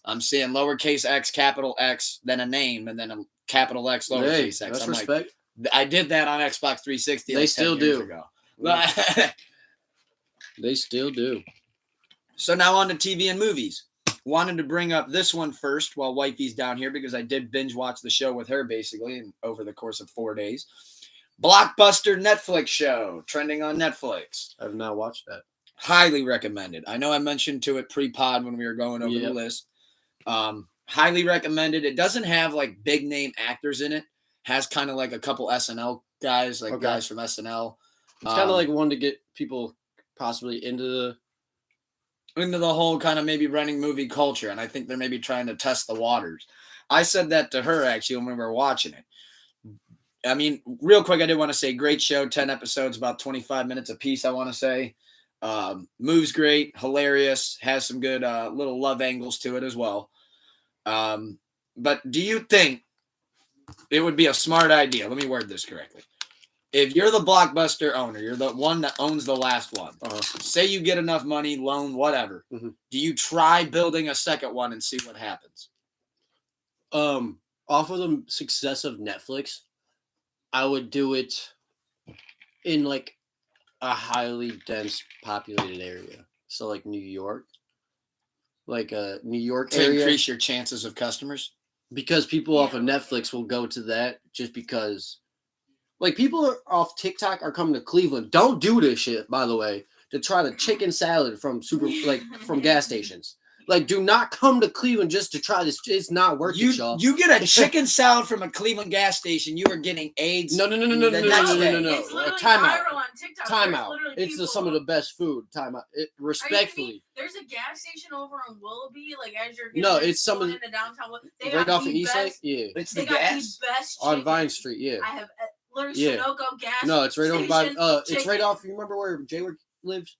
I'm seeing lowercase x, capital X, then a name, and then a capital X, lowercase x. That's respect. Like, I did that on Xbox 360. They like still 10 years do. Ago. They still do. So now on to TV and movies. Wanted to bring up this one first while Wifey's down here because I did binge watch the show with her basically over the course of 4 days. Blockbuster Netflix show trending on Netflix. I have not watched that. Highly recommended. I know I mentioned to it pre-pod when we were going over the list. Highly recommended. It doesn't have like big name actors in it. Has kind of like a couple SNL guys, like guys from SNL. It's kind of like one to get people possibly into the whole kind of maybe renting movie culture. And I think they're maybe trying to test the waters. I said that to her actually when we were watching it. I mean, real quick, I did want to say great show, 10 episodes, about 25 minutes a piece, I want to say. Moves great, hilarious, has some good little love angles to it as well. But do you think it would be a smart idea? Let me word this correctly. If you're the Blockbuster owner, you're the one that owns the last one. Say you get enough money, loan, whatever. Do you try building a second one and see what happens? Off of the success of Netflix, I would do it in like a highly dense populated area. So like New York. Like a New York area. To increase your chances of customers? Because people off of Netflix will go to that just because. Like, people are off TikTok are coming to Cleveland. Don't do this shit, by the way, to try the chicken salad from from gas stations. Like, do not come to Cleveland just to try this. It's not worth it, y'all. You get a chicken salad from a Cleveland gas station, you are getting AIDS. No. It's Time out. viral on TikTok. Time out. It's some of the best food. Time out. Respectfully. There's a gas station over in Willoughby, like as you're getting it's some of the downtown. Right off the east side. Yeah, it's the gas the best on Vine Street. Yeah, I have literally Sunoco gas. No, it's right over by. It's chicken. right off. You remember where Jaywick lives?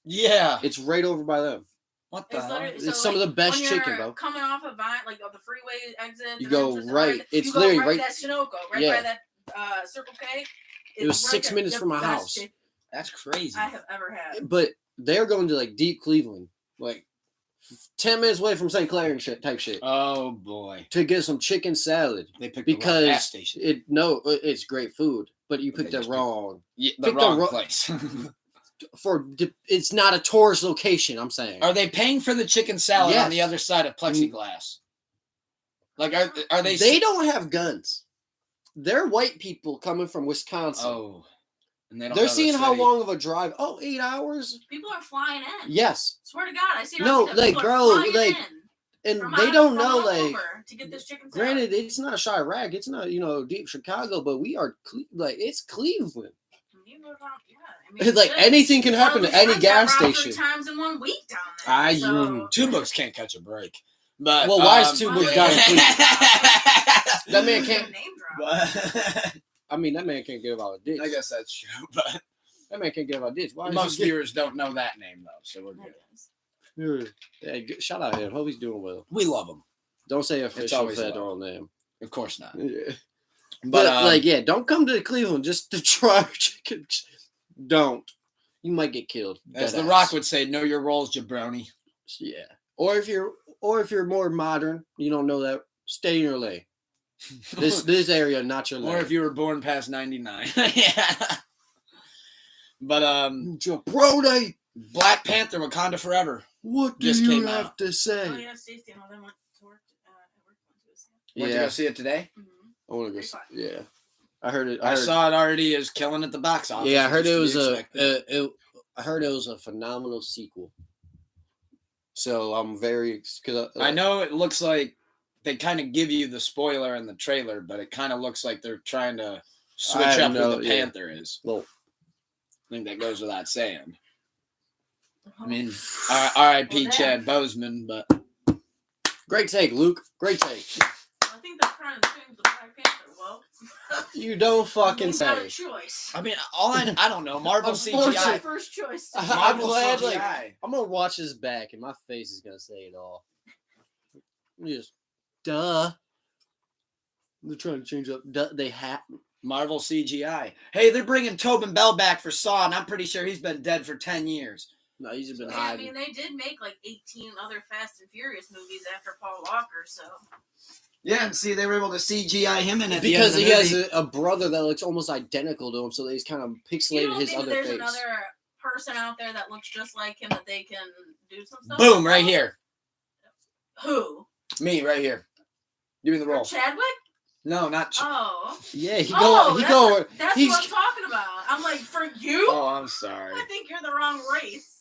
Yeah, it's right over by them. What the hell? It's some of the best chicken, bro. Coming off of Vine, like the freeway exit. You go right. It's literally right. That Sunoco, right by that Circle K. It was 6 minutes from my house. That's crazy. I have ever had. But they're going to like deep Cleveland, like 10 minutes away from St. Clair and shit type shit. Oh boy! To get some chicken salad. They picked because the wrong gas station. It's great food, but you picked it wrong. The wrong place. It's not a tourist location. I'm saying. Are they paying for the chicken salad on the other side of plexiglass? Like, are they? They don't have guns. They're white people coming from Wisconsin. Oh, and they're seeing how long of a drive. 8 hours. People are flying in. Yes. Swear to God, I see. No, like, bro, like, and they don't know, like, to get this chicken salad. Granted, it's not Chirac. It's not deep Chicago, but we are like it's Cleveland. It's like anything can happen to any gas station. 3 times in 1 week down there. Two books can't catch a break. But why is 2 books down in Cleveland? That man can't. Name drop. I mean, that man can't give out a dick. I guess that's true, but That man can't get out of ditch. Why Most viewers don't know that name, though, so we're good. Yeah, shout out him. Hope he's doing well. We love him. Don't say official federal name. Of course not. Yeah. But don't come to Cleveland just to try chicken. Don't. You might get killed. As The Rock would say, know your roles, jabroni. Yeah. Or if you're more modern, you don't know that, stay in your lane. This area, not your lane. Or if you were born past 99. Yeah. But jabroni. Black Panther Wakanda Forever. What do you have to say? Oh yeah, Stacey and all them went to work. Went to go see it today? Mm-hmm. I want to go see it. Yeah. I heard it. I saw it already is killing at the box office. Yeah, I heard it was I heard it was a phenomenal sequel. So I'm very because I know it looks like they kind of give you the spoiler in the trailer, but it kind of looks like they're trying to switch up who the Panther is. Well, I think that goes without saying. I mean, R.I.P. Chad Boseman, but great take, Luke. Great take. I think they're trying to change the Black Panther. Well, you don't fucking say. Not a choice. I mean, I don't know. Marvel CGI. First choice. I'm glad. Like, I'm gonna watch this back, and my face is gonna say it all. Just, duh. They're trying to change up. They have Marvel CGI. Hey, they're bringing Tobin Bell back for Saw, and I'm pretty sure he's been dead for 10 years. No, he's just been hiding. I mean, they did make like 18 other Fast and Furious movies after Paul Walker, so. Yeah, and see, they were able to CGI him in it because he has a brother that looks almost identical to him, so he's kind of pixelated his other face. There's another person out there that looks just like him that they can do some stuff. Boom! Right here. Who? Me, right here. Give me the role. Chadwick? No, not. Oh. Yeah, That's what I'm talking about. I'm like, for you? Oh, I'm sorry. I think you're the wrong race.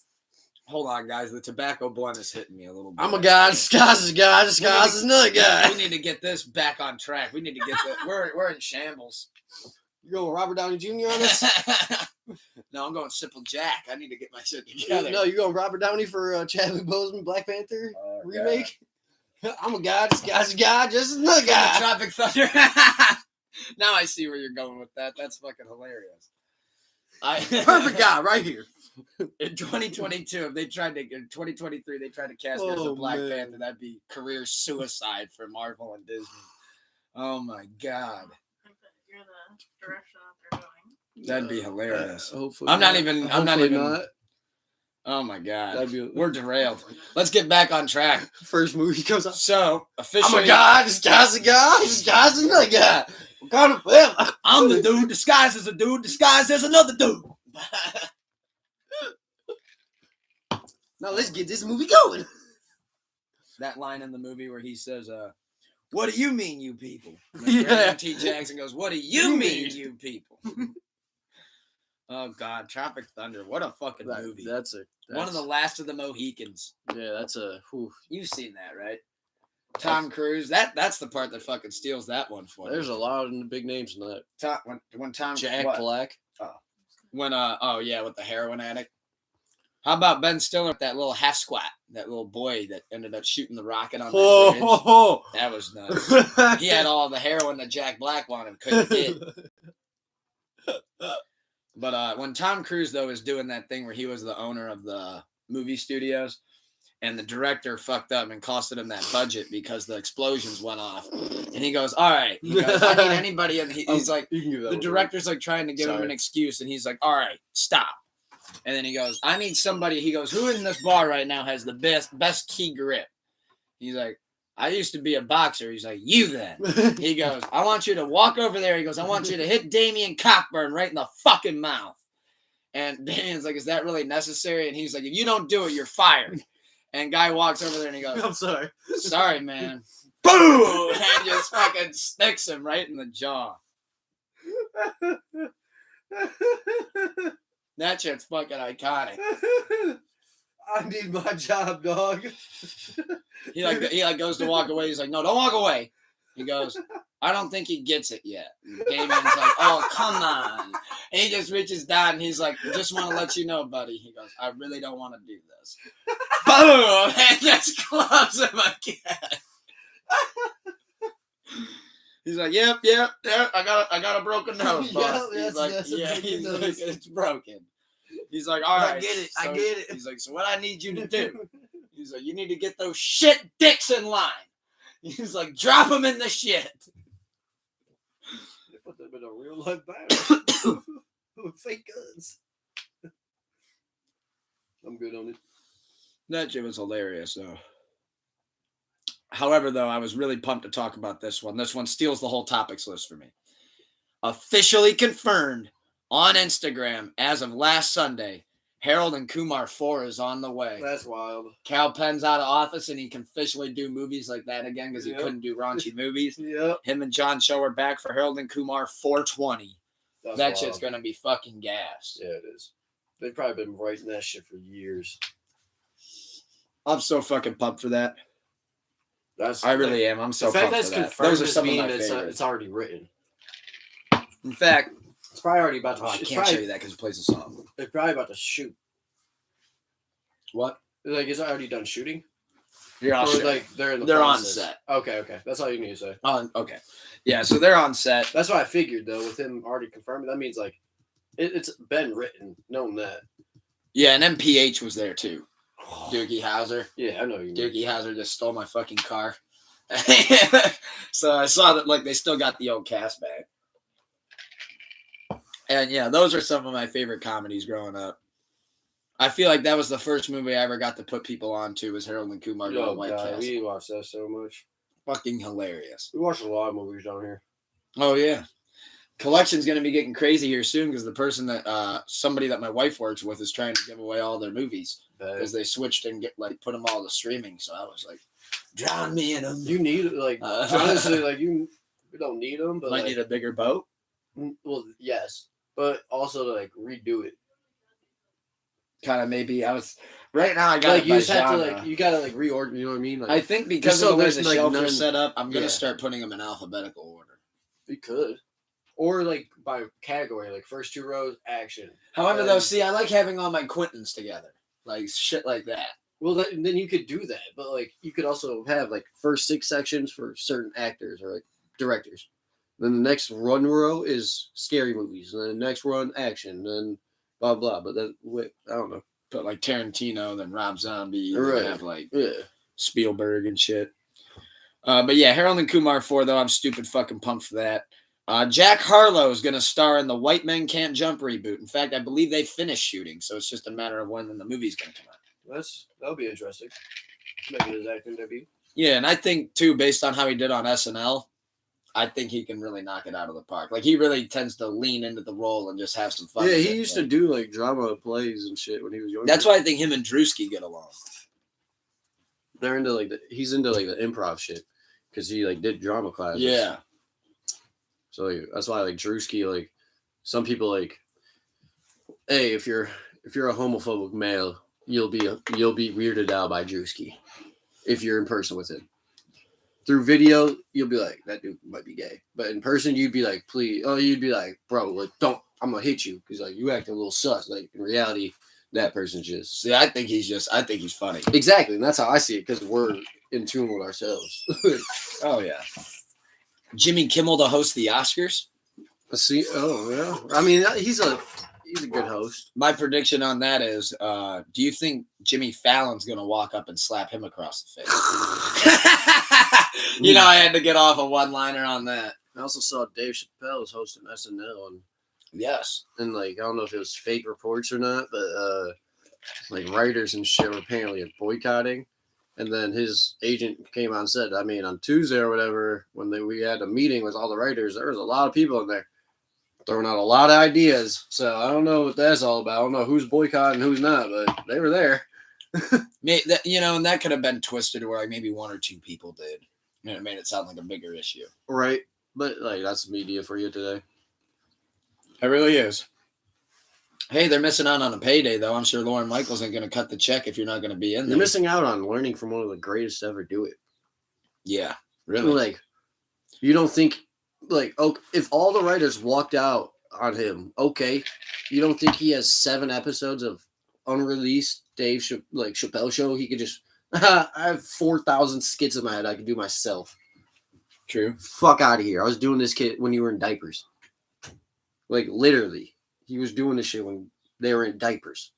Hold on, guys. The tobacco blunt is hitting me a little bit. I'm a guy. Disguise is a guy. Disguise is another guy. We need to get this back on track. We need to get the. We're in shambles. You going Robert Downey Jr. on this? No, I'm going Simple Jack. I need to get my shit together. No, you going Robert Downey for Chadwick Boseman Black Panther remake? God. I'm a guy. Disguise a guy. Just another guy. Tropic Thunder. Now I see where you're going with that. That's fucking hilarious. Perfect guy right here. In 2022, if they tried to, in 2023, they tried to cast me as a Black Panther, that'd be career suicide for Marvel and Disney. Oh my God. I think that you're the direction that they're going. That'd be hilarious. Hopefully I'm not even. Not. Oh my God. We're derailed. Let's get back on track. First movie comes out. So, officially. I'm a guy, disguise a guy, disguise is another guy. I'm the dude disguised as a dude disguised as another dude. Now let's get this movie going. That line in the movie where he says, what do you mean, you people? Yeah. T. Jackson goes, what do you mean, you people? Oh, God. Tropic Thunder. What a fucking movie. That's one of the last of the Mohicans. Yeah, that's a... Whew. You've seen that, right? Tom Cruise. That's the part that fucking steals that one for me. There's a lot of big names in that. When Tom... Jack Black. Oh. With the heroin addict. How about Ben Stiller with that little half squat, that little boy that ended up shooting the rocket on that bridge? That was nuts. He had all the heroin that Jack Black wanted, couldn't get. But when Tom Cruise, though, is doing that thing where he was the owner of the movie studios, and the director fucked up and costed him that budget because the explosions went off. And he goes, all right. He goes, I need anybody. And he's like, the director's like trying to give him an excuse. And he's like, all right, stop. And then he goes, I need somebody. He goes, who in this bar right now has the best key grip? He's like, I used to be a boxer. He's like, you then. He goes, I want you to walk over there. He goes, I want you to hit Damian Cockburn right in the fucking mouth. And Damian's like, is that really necessary? And he's like, if you don't do it, you're fired. And guy walks over there and he goes, I'm sorry. Sorry, man. Boom! And just fucking sticks him right in the jaw. That shit's fucking iconic. I need my job, dog. He goes to walk away. He's like, no, don't walk away. He goes, I don't think he gets it yet. And Damien's like, oh, come on. And he just reaches down and he's like, just want to let you know, buddy. He goes, I really don't want to do this. Boom! And just clubs him again. He's like, yep. I got a broken nose, boss. He's like, it's broken. He's like, all right. I get it. So, I get it. He's like, so what I need you to do? He's like, you need to get those shit dicks in line. He's like, drop them in the shit. They put them in a real life battle with fake guns. I'm good on it. That shit was hilarious, though. However, though, I was really pumped to talk about this one. This one steals the whole topics list for me. Officially confirmed on Instagram as of last Sunday, Harold and Kumar 4 is on the way. That's wild. Cal Penn's out of office, and he can officially do movies like that again because he couldn't do raunchy movies. Yep. Him and John Cho are back for Harold and Kumar 420. That's that wild. Shit's going to be fucking gas. Yeah, it is. They've probably been writing that shit for years. I'm so fucking pumped for that. I really am. I'm so pumped for that. Those are some of my favorites. It's already written. In fact, it's probably already about to. I can't show you that because it plays a song. They're probably about to shoot. What? Like, is it already done shooting? You're on set. Like they're on set. Okay. That's all you need to say. Okay. Yeah, so they're on set. That's what I figured though. With him already confirming, that means like it's been written, known that. Yeah, and MPH was there too. Doogie Howser. Yeah, I know you. Doogie Howser just stole my fucking car. So I saw that like they still got the old cast back. And yeah, those are some of my favorite comedies growing up. I feel like that was the first movie I ever got to put people on to was Harold and Kumar Going White Castle. We watched that so much. Fucking hilarious. We watched a lot of movies down here. Oh yeah. Collection's going to be getting crazy here soon because the person that somebody that my wife works with is trying to give away all their movies because they switched and put them all to streaming. So I was like, drown me in them. You need honestly like you don't need them, but might need a bigger boat. Well, yes, but also to like redo it. Kind of maybe I was right now. I got like you just have to you gotta reorder. You know what I mean? Like, I think because of the way the shelves are set up, I'm gonna start putting them in alphabetical order. You could. Or by category, like first 2 rows, action. However, though, see, I like having all my Quentins together, like shit like that. Well, then you could do that, but you could also have first 6 sections for certain actors or directors. Then the next run row is scary movies, and then the next run action, then blah blah. But then I don't know. But Tarantino, then Rob Zombie, right? Have Spielberg and shit. But yeah, Harold and Kumar 4 though, I'm stupid fucking pumped for that. Jack Harlow is going to star in the White Men Can't Jump reboot. In fact, I believe they finished shooting, so it's just a matter of when the movie's going to come out. That'll be interesting. Making his acting debut. Yeah, and I think, too, based on how he did on SNL, I think he can really knock it out of the park. He really tends to lean into the role and just have some fun. Yeah, he used to do, drama plays and shit when he was younger. That's why I think him and Drewski get along. They're into, he's into, the improv shit, because he, did drama classes. Yeah. So that's why Drewski, some people hey, if you're a homophobic male, you'll be weirded out by Drewski if you're in person with him. Through video, you'll be like, that dude might be gay. But in person, you'd be like, please, you'd be like, bro, don't, I'm gonna hit you because you acting a little sus. In reality, that person's just. See, I think he's funny. Exactly, and that's how I see it because we're in tune with ourselves. Oh yeah. Jimmy Kimmel to host the Oscars. See, yeah. I mean, he's a good host. My prediction on that is, do you think Jimmy Fallon's gonna walk up and slap him across the face? I had to get off a one-liner on that. I also saw Dave Chappelle was hosting SNL, and yes, and I don't know if it was fake reports or not, but writers and shit were apparently boycotting. And then his agent came on and said, on Tuesday or whatever, when we had a meeting with all the writers, there was a lot of people in there throwing out a lot of ideas. So I don't know what that's all about. I don't know who's boycotting, who's not, but they were there. And that could have been twisted where maybe 1 or 2 people did. It made it sound like a bigger issue. Right. But that's media for you today. It really is. Hey, they're missing out on a payday, though. I'm sure Lorne Michaels ain't going to cut the check if you're not going to be in there. You're missing out on learning from one of the greatest to ever do it. Yeah, really. You don't think, if all the writers walked out on him, okay, you don't think he has 7 episodes of unreleased Dave Chappelle show? He could just, I have 4,000 skits in my head I could do myself. True. Fuck out of here. I was doing this kid when you were in diapers. Literally. He was doing this shit when they were in diapers.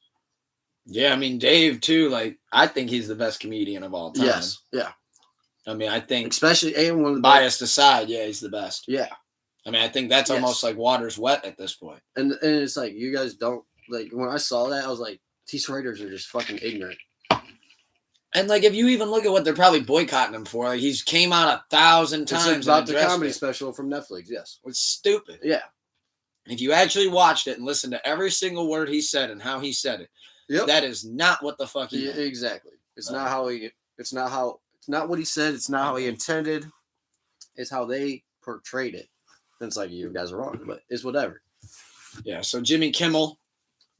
Yeah, I mean, Dave, too, like, I think he's the best comedian of all time. Yes, yeah. I mean, I think... Especially, and one of the biased aside, yeah, he's the best. Yeah. I mean, I think that's almost like water's wet at this point. And it's like, you guys don't... Like, when I saw that, I was like, these writers are just fucking ignorant. And, like, if you even look at what they're probably boycotting him for, like, he's came out 1,000 times. It's about the comedy special from Netflix, yes. It's stupid. Yeah. If you actually watched it and listened to every single word he said and how he said it, that is not what the fuck he meant. Exactly. It's not how he... It's not what he said. It's not how he intended. It's how they portrayed it. And it's like, you guys are wrong, but it's whatever. Yeah, so Jimmy Kimmel.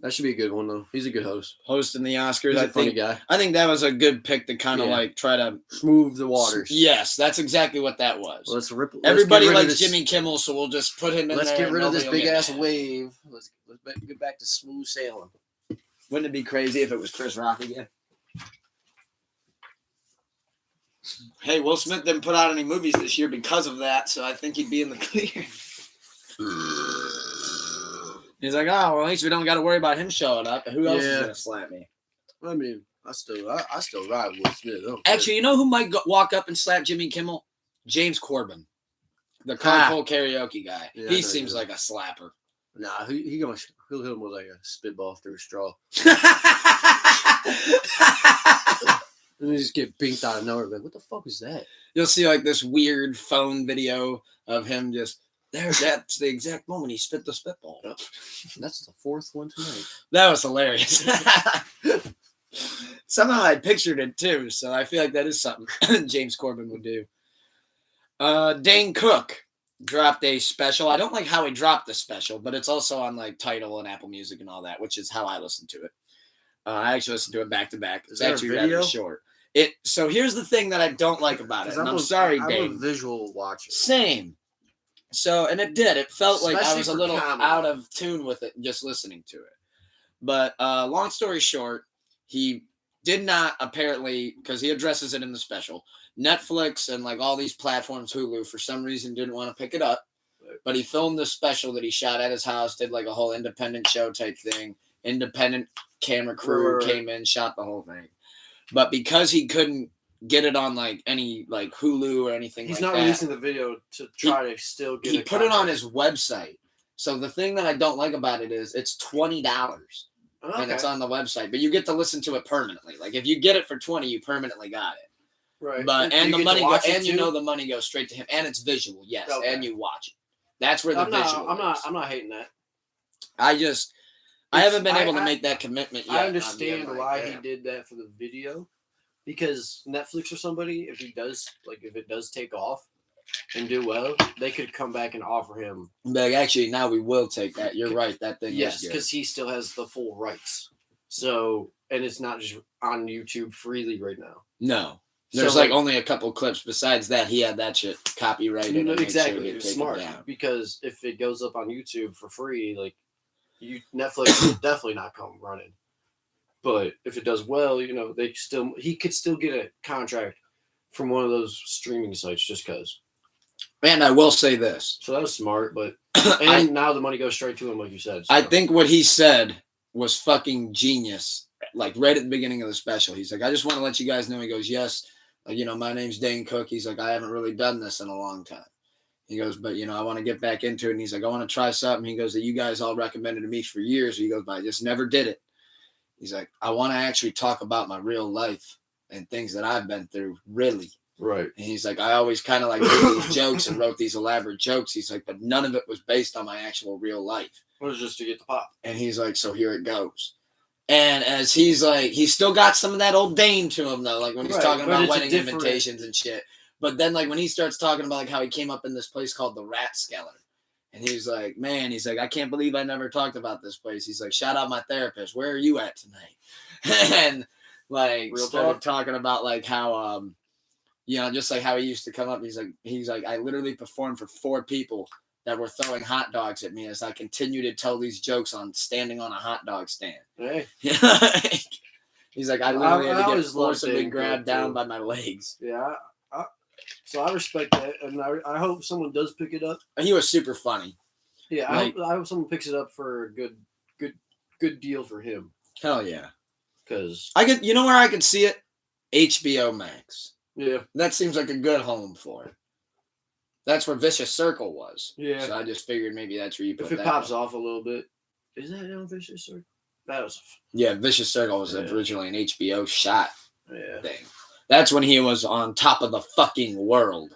That should be a good one, though. He's a good host. Hosting the Oscars. He's a funny guy. I think that was a good pick to kind of like try to smooth the waters. Yes, that's exactly what that was. Everybody likes Jimmy Kimmel, so we'll just put him in there. Let's get rid of this big-ass wave. Let's get back to smooth sailing. Wouldn't it be crazy if it was Chris Rock again? Hey, Will Smith didn't put out any movies this year because of that, so I think he'd be in the clear. He's like, oh, well, at least we don't got to worry about him showing up. Who else is gonna slap me? I mean, I still ride with Will Smith. Actually, you know who might walk up and slap Jimmy Kimmel? James Corbin, the carpool karaoke guy. Yeah, he seems like a slapper. Nah, he'll hit him with like a spitball through a straw. And they just get pinked out of nowhere. Like, what the fuck is that? You'll see like this weird phone video of him just there. That's the exact moment he spit the spitball. That's the fourth one tonight. That was hilarious. Somehow I pictured it too, so I feel like that is something James Corbin would do. Dane Cook dropped a special. I don't like how he dropped the special, but it's also on like Tidal and Apple Music and all that, which is how I listen to it. I actually listened to it back to back. It's actually rather short. So here's the thing that I don't like about it. And I'm sorry, Dave. I'm a visual watcher. Same. So, and it did. It felt like I was a little comedy. out of tune with it just listening to it. But long story short, he did not apparently, because he addresses it in the special, Netflix and like all these platforms, Hulu, for some reason didn't want to pick it up. But he filmed the special that he shot at his house, did like a whole independent show type thing. Independent camera crew came in, shot the whole thing. But because he couldn't get it on like any like Hulu or anything he's like that. He's not releasing the video to try to still get it. He put it on his website. So the thing that I don't like about it is it's $20 and it's on the website, but you get to listen to it permanently. Like if you get it for $20, you permanently got it. Right. But and the money the money goes straight to him, and it's visual, yes, and you watch it. That's where the visual. I'm not hating that. I haven't been able to make that commitment yet. I understand why he did that for the video, because Netflix or somebody, if it does take off and do well, they could come back and offer him. Like, actually, now we will take that. You're right. That thing. Yes, because he still has the full rights. So, and it's not just on YouTube freely right now. No. There's like only a couple clips. Besides that, he had that shit copyrighted. Exactly. It's smart because if it goes up on YouTube for free, like Netflix will definitely not come running. But if it does well, he could still get a contract from one of those streaming sites just because. And I will say this. So that was smart, but now the money goes straight to him, like you said. So. I think what he said was fucking genius. Like right at the beginning of the special, he's like, "I just want to let you guys know." He goes, "Yes, my name's Dane Cook." He's like, "I haven't really done this in a long time." He goes, "But I want to get back into it." And he's like, "I want to try something." He goes, "That you guys all recommended to me for years." He goes, "But I just never did it." He's like, "I want to actually talk about my real life and things that I've been through, really." Right. And he's like, "I always kind of like made these jokes and wrote these elaborate jokes." He's like, "But none of it was based on my actual real life. It was just to get the pop." And he's like, "So here it goes." And as he's like, he's still got some of that old Dane to him though, like when he's talking about wedding invitations and shit. But then like when he starts talking about like how he came up in this place called the Rat Skeller. And he's like, "Man," he's like, "I can't believe I never talked about this place." He's like, "Shout out my therapist. Where are you at tonight?" And like started talking about like how just like how he used to come up. He's like, "I literally performed for 4 people that were throwing hot dogs at me as I continue to tell these jokes on standing on a hot dog stand." Hey. He's like, "I literally had to get forcibly grabbed down by my legs." Yeah. So I respect that, and I hope someone does pick it up. He was super funny. Yeah, I hope someone picks it up for a good good deal for him. Hell yeah. Because you know where I could see it? HBO Max. Yeah. That seems like a good home for it. That's where Vicious Circle was. Yeah. So I just figured maybe that's where you put if it pops off a little bit. Is that on Vicious Circle? That was. Yeah, Vicious Circle was originally an HBO shot thing. That's when he was on top of the fucking world.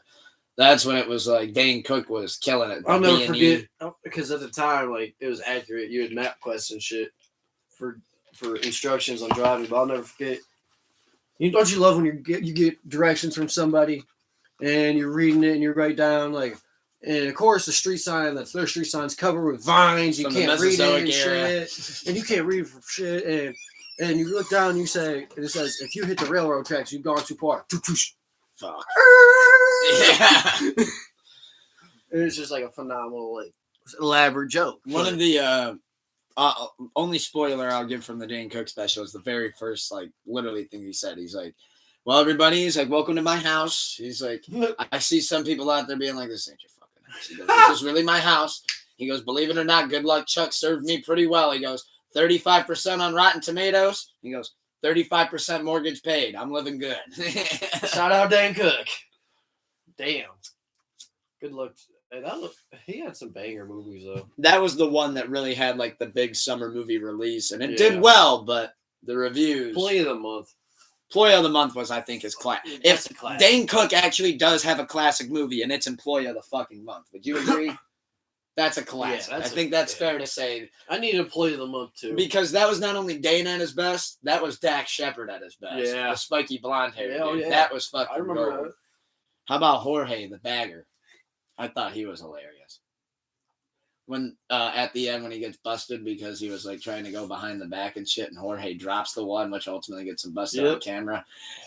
That's when it was like Dane Cook was killing it. I'll never forget, because at the time, like, it was accurate. You had MapQuest and shit for instructions on driving, but I'll never forget. Don't you love when you get directions from somebody and you're reading it and you write down, like, and of course the street sign's covered with vines. You can't read it and shit. And you can't read for shit. And you look down and you say, and it says, if you hit the railroad tracks, you've gone too far. Fuck. Yeah. It's just like a phenomenal, like, elaborate joke. One of the only spoiler I'll give from the Dane Cook special is the very first, like, literally thing he said. He's like, well, everybody, he's like, welcome to my house. He's like, I see some people out there being like, this ain't your fucking house. He goes, this is really my house. He goes, believe it or not, good luck, Chuck served me pretty well. He goes, 35% on Rotten Tomatoes. He goes, 35% mortgage paid. I'm living good. Shout out Dane Cook. Damn. Good luck. Hey, he had some banger movies, though. That was the one that really had, like, the big summer movie release. And it did well, but the reviews. Employee of the Month. Employee of the Month was, I think, his class. If Dane Cook actually does have a classic movie and it's Employee of the fucking Month, would you agree? That's a classic. I think that's fair to say. I need Employee of the Month, too. Because that was not only Dane at his best, that was Dax Shepard at his best. Yeah. The spiky blonde hair. Yeah. That was fucking I remember gold. that. How about Jorge, the bagger? I thought he was hilarious. When at the end when he gets busted because he was like trying to go behind the back and shit, and Jorge drops the one, which ultimately gets him busted on camera.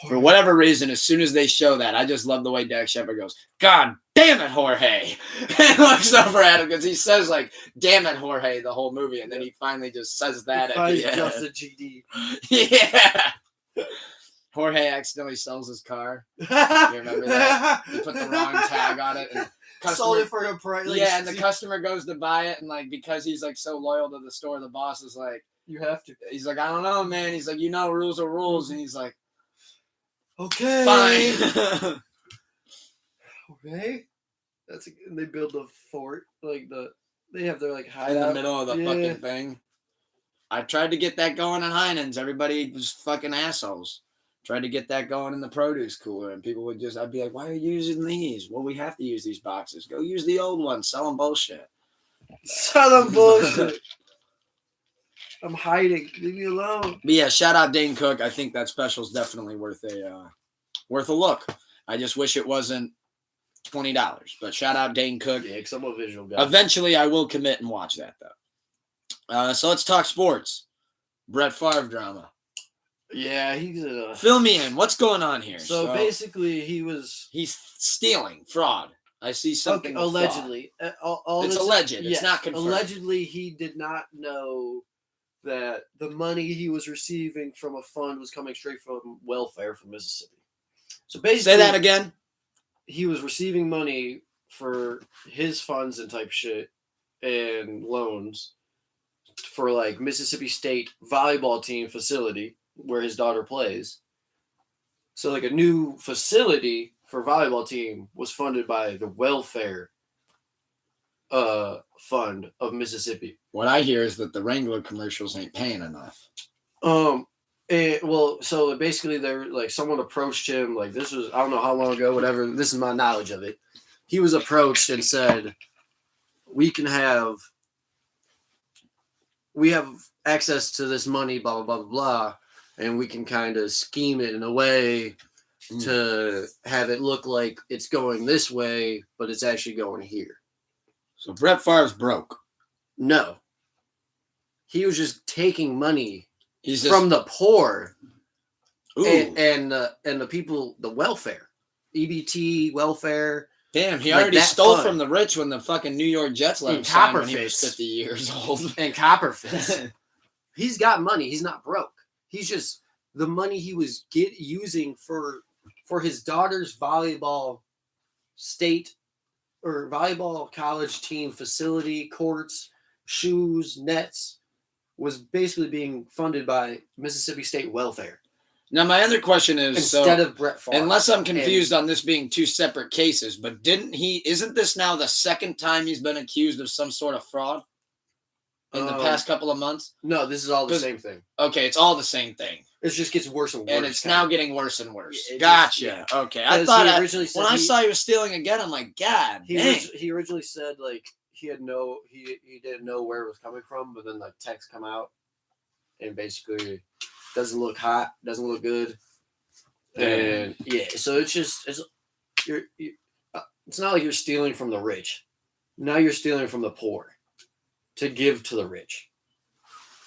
For whatever reason, as soon as they show that, I just love the way Dax Shepard goes, God damn it, Jorge! And looks over at him because he says like, damn it, Jorge, the whole movie, and then he finally just says that at the end. Just a GD. Yeah. Jorge accidentally sells his car. You remember that? He put the wrong tag on it. And sold it for a price. Like, and the customer goes to buy it, and like because he's like so loyal to the store, the boss is like, "You have to." He's like, "I don't know, man." He's like, "You know, rules are rules," and he's like, "Okay, fine." Okay, and they build a fort like they have their like hideout in the middle of the fucking thing. I tried to get that going in Heinen's. Everybody was fucking assholes. Tried to get that going in the produce cooler, and people would I'd be like, why are you using these? Well, we have to use these boxes. Go use the old ones. Sell them bullshit. Sell them bullshit. I'm hiding. Leave me alone. But yeah, shout out Dane Cook. I think that special is definitely worth a look. I just wish it wasn't $20. But shout out Dane Cook. Yeah, because I'm a visual guy. Eventually, I will commit and watch that, though. So let's talk sports. Brett Favre drama. Yeah, he's fill me in. What's going on here? So basically, he's stealing, fraud. I see something. Okay, allegedly, it's alleged. Yes, it's not confirmed. Allegedly, he did not know that the money he was receiving from a fund was coming straight from welfare from Mississippi. So basically, say that again. He was receiving money for his funds and type shit and loans for like Mississippi State volleyball team facility where his daughter plays. So like a new facility for volleyball team was funded by the welfare fund of Mississippi. What I hear is that the Wrangler commercials ain't paying enough. So basically they're like someone approached him, like this was, I don't know how long ago, whatever, this is my knowledge of it. He was approached and said, we have access to this money, blah, blah, blah, blah, blah, and we can kind of scheme it in a way to have it look like it's going this way, but it's actually going here. So Brett Favre's broke. No. He was just taking money from the poor and the people, the welfare. EBT, welfare. Damn, he already stole from the rich when the fucking New York Jets let him sign when he was 50 years old. And Copperfist. He's got money. He's not broke. He's just the money he was using for his daughter's volleyball state or volleyball college team facility, courts, shoes, nets, was basically being funded by Mississippi State Welfare. Now, my other question is, instead of Brett Favre. Unless I'm confused on this being two separate cases, but isn't this now the second time he's been accused of some sort of fraud in the past couple of months? No, this is all the same thing. Okay, it's all the same thing. It just gets worse and worse. And it's now getting worse and worse. Gotcha. Okay. I thought when I saw he was stealing again, I'm like, God, he originally said like he didn't know where it was coming from, but then like texts come out and basically doesn't look hot, doesn't look good. And so it's not like you're stealing from the rich. Now you're stealing from the poor to give to the rich.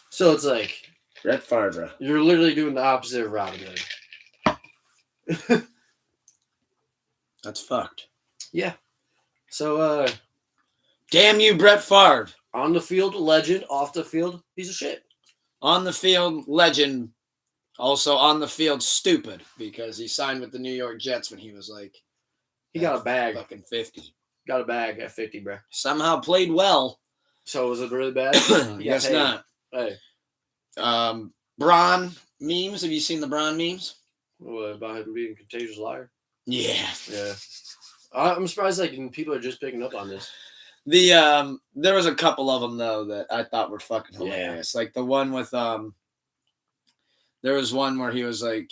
So it's like Brett Favre. You're literally doing the opposite of Robin Hood. That's fucked. Yeah. So damn you, Brett Favre. On the field, legend. Off the field, piece of shit. On the field, legend. Also on the field, stupid, because he signed with the New York Jets when he was like... He got a bag. Fucking 50. Got a bag at 50, bro. Somehow played well. So was it really bad? Guess not. Hey. Braun memes. Have you seen the Braun memes? What, about him being a contagious liar? Yeah. Yeah. I'm surprised like people are just picking up on this. There was a couple of them though that I thought were fucking hilarious. Yeah. Like the one with there was one where he was like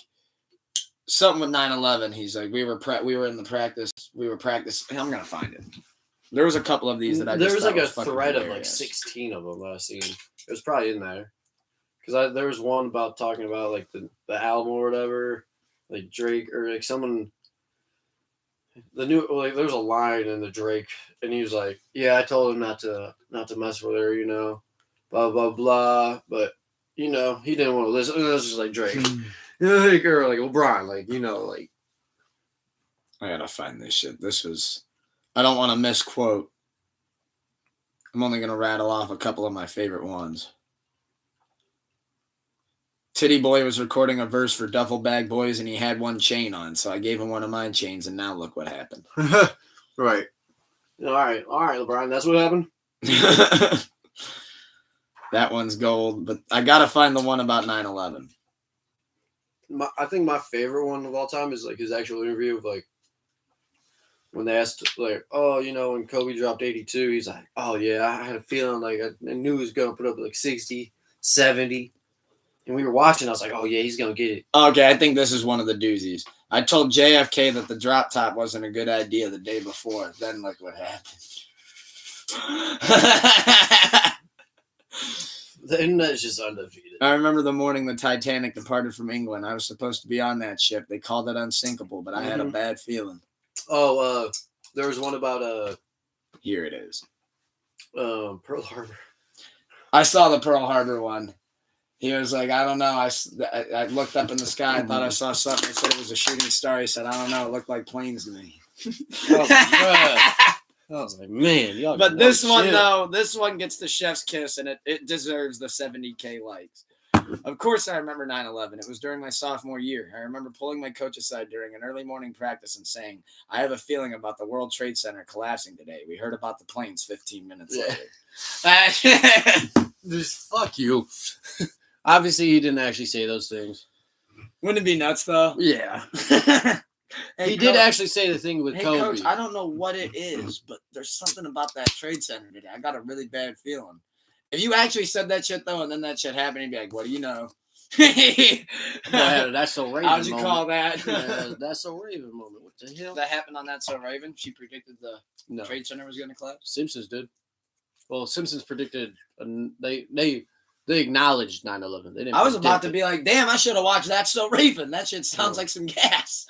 something with 9/11. He's like we were in the practice. We were practicing. I'm gonna find it. There was a couple of these that I. There was like a thread of like 16 of them that I've seen. It was probably in there because there was one about talking about like the album or whatever, like Drake or like someone. The new like there was a line in the Drake and he was like, yeah, I told him not to mess with her, blah blah blah, but he didn't want to listen. It was just like Drake, like or like LeBron, like I gotta find this shit. This was. I don't want to misquote. I'm only gonna rattle off a couple of my favorite ones. Titty Boy was recording a verse for Duffel Bag Boys and he had one chain on, so I gave him one of my chains and now look what happened. Right. All right, LeBron, that's what happened? That one's gold, but I gotta find the one about 9/11. I think my favorite one of all time is like his actual interview of like when they asked like, oh, when Kobe dropped 82, he's like, oh yeah, I had a feeling like I knew he was gonna put up like 60, 70. And we were watching. I was like, "Oh yeah, he's gonna get it." Okay, I think this is one of the doozies. I told JFK that the drop top wasn't a good idea the day before. Then look what happened. The internet's just undefeated. I remember the morning the Titanic departed from England. I was supposed to be on that ship. They called it unsinkable, but I had a bad feeling. Oh, there was one about Here it is. Pearl Harbor. I saw the Pearl Harbor one. He was like, I don't know. I looked up in the sky. I thought I saw something. I said it was a shooting star. He said, I don't know. It looked like planes to me. I was like, man. Y'all but this one, though, this one gets the chef's kiss, and it deserves the 70K likes. Of course, I remember 9/11. It was during my sophomore year. I remember pulling my coach aside during an early morning practice and saying, I have a feeling about the World Trade Center collapsing today. We heard about the planes 15 minutes later. Just fuck you. Obviously, he didn't actually say those things. Wouldn't it be nuts, though? Yeah. He did actually say the thing with Kobe. Coach, I don't know what it is, but there's something about that trade center today. I got a really bad feeling. If you actually said that shit, though, and then that shit happened, you'd be like, what do you know? That's so Raven. How'd you call that? That's so Raven moment. What the hell? That happened on That So Raven? She predicted the trade center was going to collapse? Simpsons did. Well, Simpsons predicted, they acknowledged 9/11. I was about to be like, damn, I should have watched That So Raven. That shit sounds like some gas.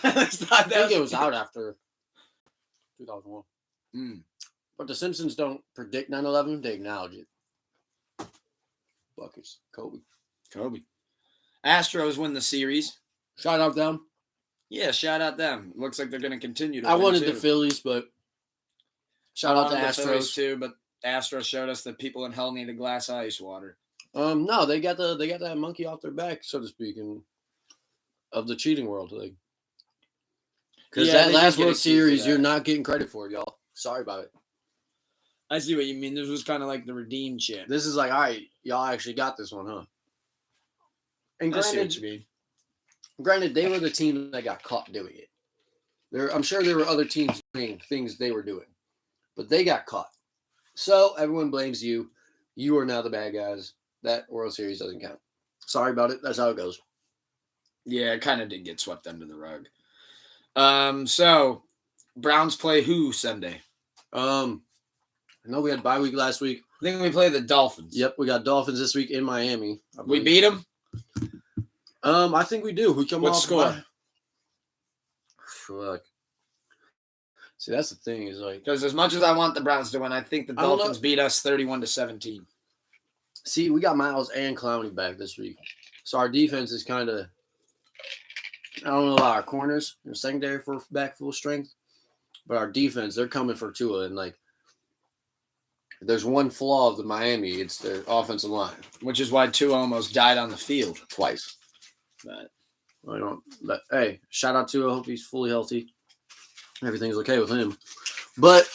I think it was out after 2001. But the Simpsons don't predict 9/11. They acknowledge it. Buckets. Kobe. Astros win the series. Shout out them. Yeah, shout out them. Looks like they're going to continue to I wanted the Phillies, but shout out to Astros too, but Astros showed us that people in hell need a glass of ice water. No, they got that monkey off their back, so to speak, of the cheating world, like. Because that last World Series, you're not getting credit for it, y'all. Sorry about it. I see what you mean. This was kind of like the redeem chip. This is like, all right, y'all actually got this one, huh? And I see what you mean. Granted, they were the team that got caught doing it. I'm sure there were other teams doing things they were doing, but they got caught. So everyone blames you. You are now the bad guys. That World Series doesn't count. Sorry about it. That's how it goes. Yeah, it kind of did get swept under the rug. So Browns play who Sunday? I know we had bye week last week. I think we play the Dolphins. Yep, we got Dolphins this week in Miami. We beat them? I think we do. We come what off score? Fuck. See, that's the thing is like because as much as I want the Browns to win, I think the Dolphins beat us 31-17. See, we got Miles and Clowney back this week, so our defense is kind of. I don't know about our corners and secondary for back full strength, but our defense, they're coming for Tua, and like. There's one flaw of the Miami. It's their offensive line, which is why Tua almost died on the field twice. But I don't. But hey, shout out Tua. I hope he's fully healthy. Everything's okay with him. But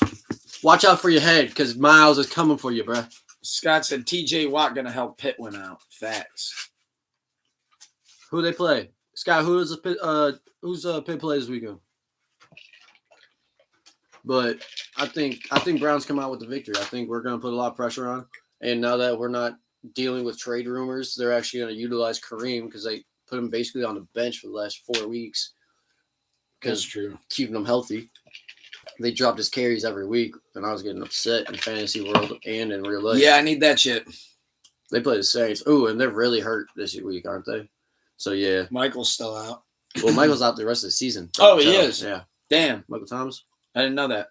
watch out for your head because Miles is coming for you, bro. Scott said T.J. Watt gonna help Pitt win out. Facts. Who they play? Scott, who's Pitt play this weekend? But I think Browns come out with the victory. I think we're going to put a lot of pressure on. And now that we're not dealing with trade rumors, they're actually going to utilize Kareem because they put him basically on the bench for the last 4 weeks. That's true. Keeping him healthy. They dropped his carries every week, and I was getting upset in fantasy world and in real life. Yeah, I need that shit. They play the Saints. Ooh, and they're really hurt this week, aren't they? So, yeah. Michael's still out. Well, Michael's out the rest of the season. Oh, he is? Yeah. Damn. Michael Thomas? I didn't know that.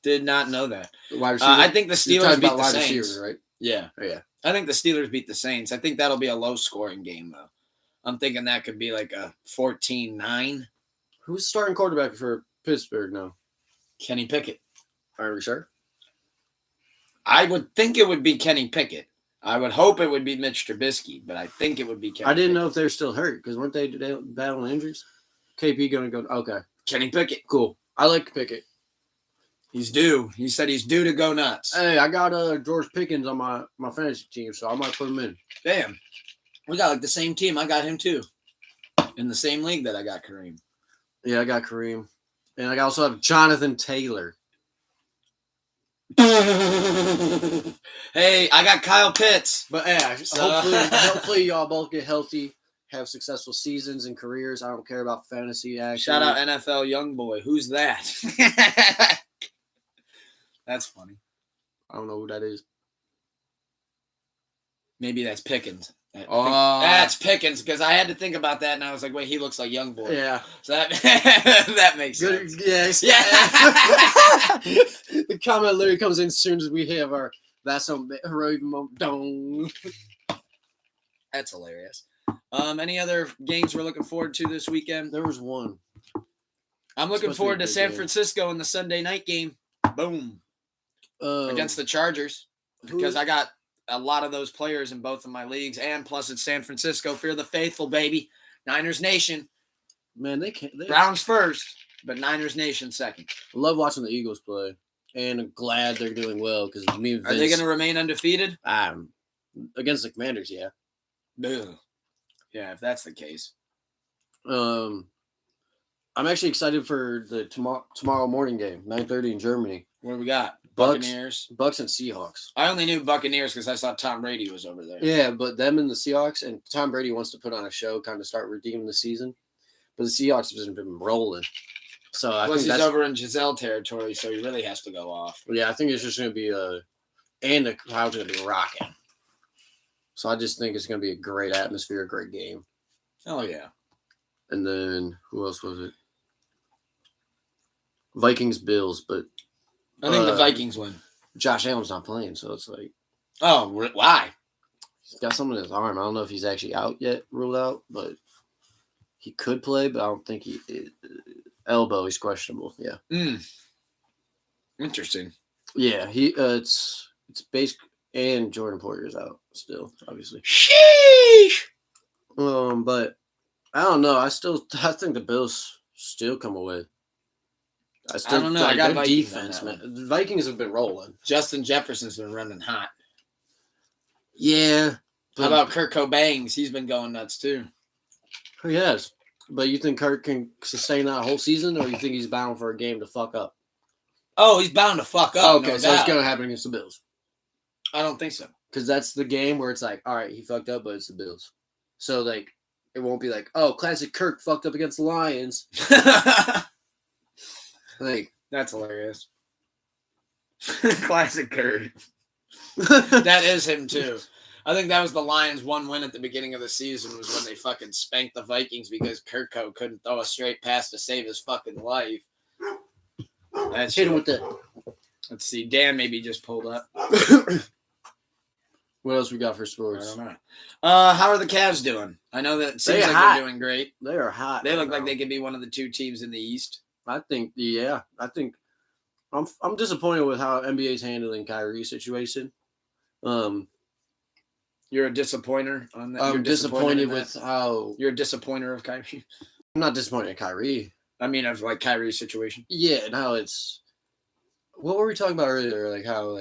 Did not know that. Wide receiver? I think the Steelers beat the wide Saints. Receiver, right? Yeah. Oh, yeah. I think the Steelers beat the Saints. I think that'll be a low-scoring game, though. I'm thinking that could be like a 14-9. Who's starting quarterback for Pittsburgh now? Kenny Pickett. Are we sure? I would think it would be Kenny Pickett. I would hope it would be Mitch Trubisky, but I think it would be Kenny I didn't Pickett. know if they're still hurt because weren't they battling injuries? KP going to go. Okay. Kenny Pickett. Cool. I like Pickett. He's due. He said he's due to go nuts. Hey, I got George Pickens on my fantasy team, so I might put him in. Damn. We got like the same team. I got him too. In the same league that I got Kareem. Yeah, I got Kareem. And I also have Jonathan Taylor. Hey, I got Kyle Pitts. But yeah, hopefully y'all both get healthy, have successful seasons and careers. I don't care about fantasy action. Shout out NFL Youngboy. Who's that? That's funny. I don't know who that is. Maybe that's Pickens. That's Pickens because I had to think about that and I was like, wait, he looks like Youngboy. Yeah. So that makes sense. Yes. Yeah. The comment literally comes in as soon as we have our that's some heroic moment. Dong. That's hilarious. Any other games we're looking forward to this weekend? There was one. I'm looking forward to San Francisco in the Sunday night game. Boom. Against the Chargers. Because I got a lot of those players in both of my leagues, and plus it's San Francisco. Fear the faithful, baby. Niners Nation. Man, they can't. Browns first, but Niners Nation second. I love watching the Eagles play, and I'm glad they're doing well because me and Vince, are they going to remain undefeated? Against the Commanders, yeah. Ugh. Yeah, if that's the case. I'm actually excited for the tomorrow morning game, 9:30 in Germany. What do we got? Buccaneers. Bucks and Seahawks. I only knew Buccaneers because I saw Tom Brady was over there. Yeah, but them and the Seahawks, and Tom Brady wants to put on a show, kind of start redeeming the season. But the Seahawks have been rolling. So I think he's over in Giselle territory, so he really has to go off. Yeah, I think it's just going to be and the crowd's going to be rocking. So I just think it's going to be a great atmosphere, a great game. Oh, yeah. And then, who else was it? Vikings, Bills, but I think the Vikings win. Josh Allen's not playing, so it's like... Oh, why? He's got something in his arm. I don't know if he's actually out yet, ruled out, but he could play, but I don't think he... elbow, he's questionable, yeah. Interesting. Yeah, it's basic, and Jordan Poyer's out still, obviously. Sheesh! But I don't know. I think the Bills still come away. I don't know. I got their defense, man. The Vikings have been rolling. Justin Jefferson's been running hot. Yeah. How about Kirk Cobain? He's been going nuts too. He has. But you think Kirk can sustain that whole season, or you think he's bound for a game to fuck up? Oh, he's bound to fuck up. Okay, so it's going to happen against the Bills. I don't think so. Because that's the game where it's like, all right, he fucked up, but it's the Bills. So, like, it won't be like, oh, classic Kirk fucked up against the Lions. Like, that's hilarious. Classic Kirk. That is him, too. I think that was the Lions' one win at the beginning of the season was when they fucking spanked the Vikings because Kirko couldn't throw a straight pass to save his fucking life. That's hit him with that. Let's see. Dan maybe just pulled up. What else we got for sports? I don't know. How are the Cavs doing? I know that it seems like they're doing great. They are hot. They look like they could be one of the two teams in the East. I think, yeah. I'm disappointed with how NBA's handling Kyrie's situation. You're a disappointer on that. I'm disappointed with how you're a disappointer of Kyrie. I'm not disappointed in Kyrie. I mean, of like Kyrie's situation. Yeah, and how it's. What were we talking about earlier? Like how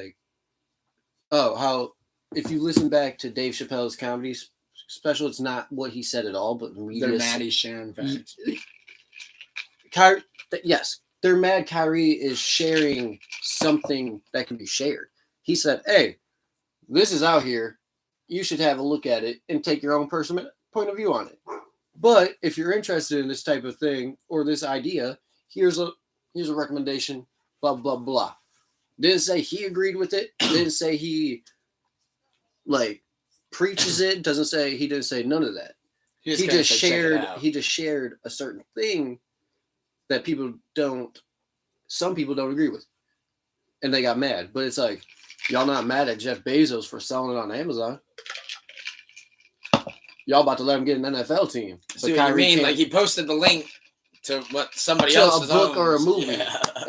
if you listen back to Dave Chappelle's comedy special, it's not what he said at all, but they're mad he's sharing facts. Yes, they're mad. Kyrie is sharing something that can be shared. He said, "Hey, this is out here. You should have a look at it and take your own personal point of view on it. But if you're interested in this type of thing or this idea, here's a recommendation, blah, blah, blah." Didn't say he agreed with it. Didn't say he, preaches it. Didn't say none of that. He just shared a certain thing that some people don't agree with. And they got mad. But it's like, y'all not mad at Jeff Bezos for selling it on Amazon. Y'all about to let him get an NFL team. See what you mean? Like he posted the link to what somebody else a book or a movie,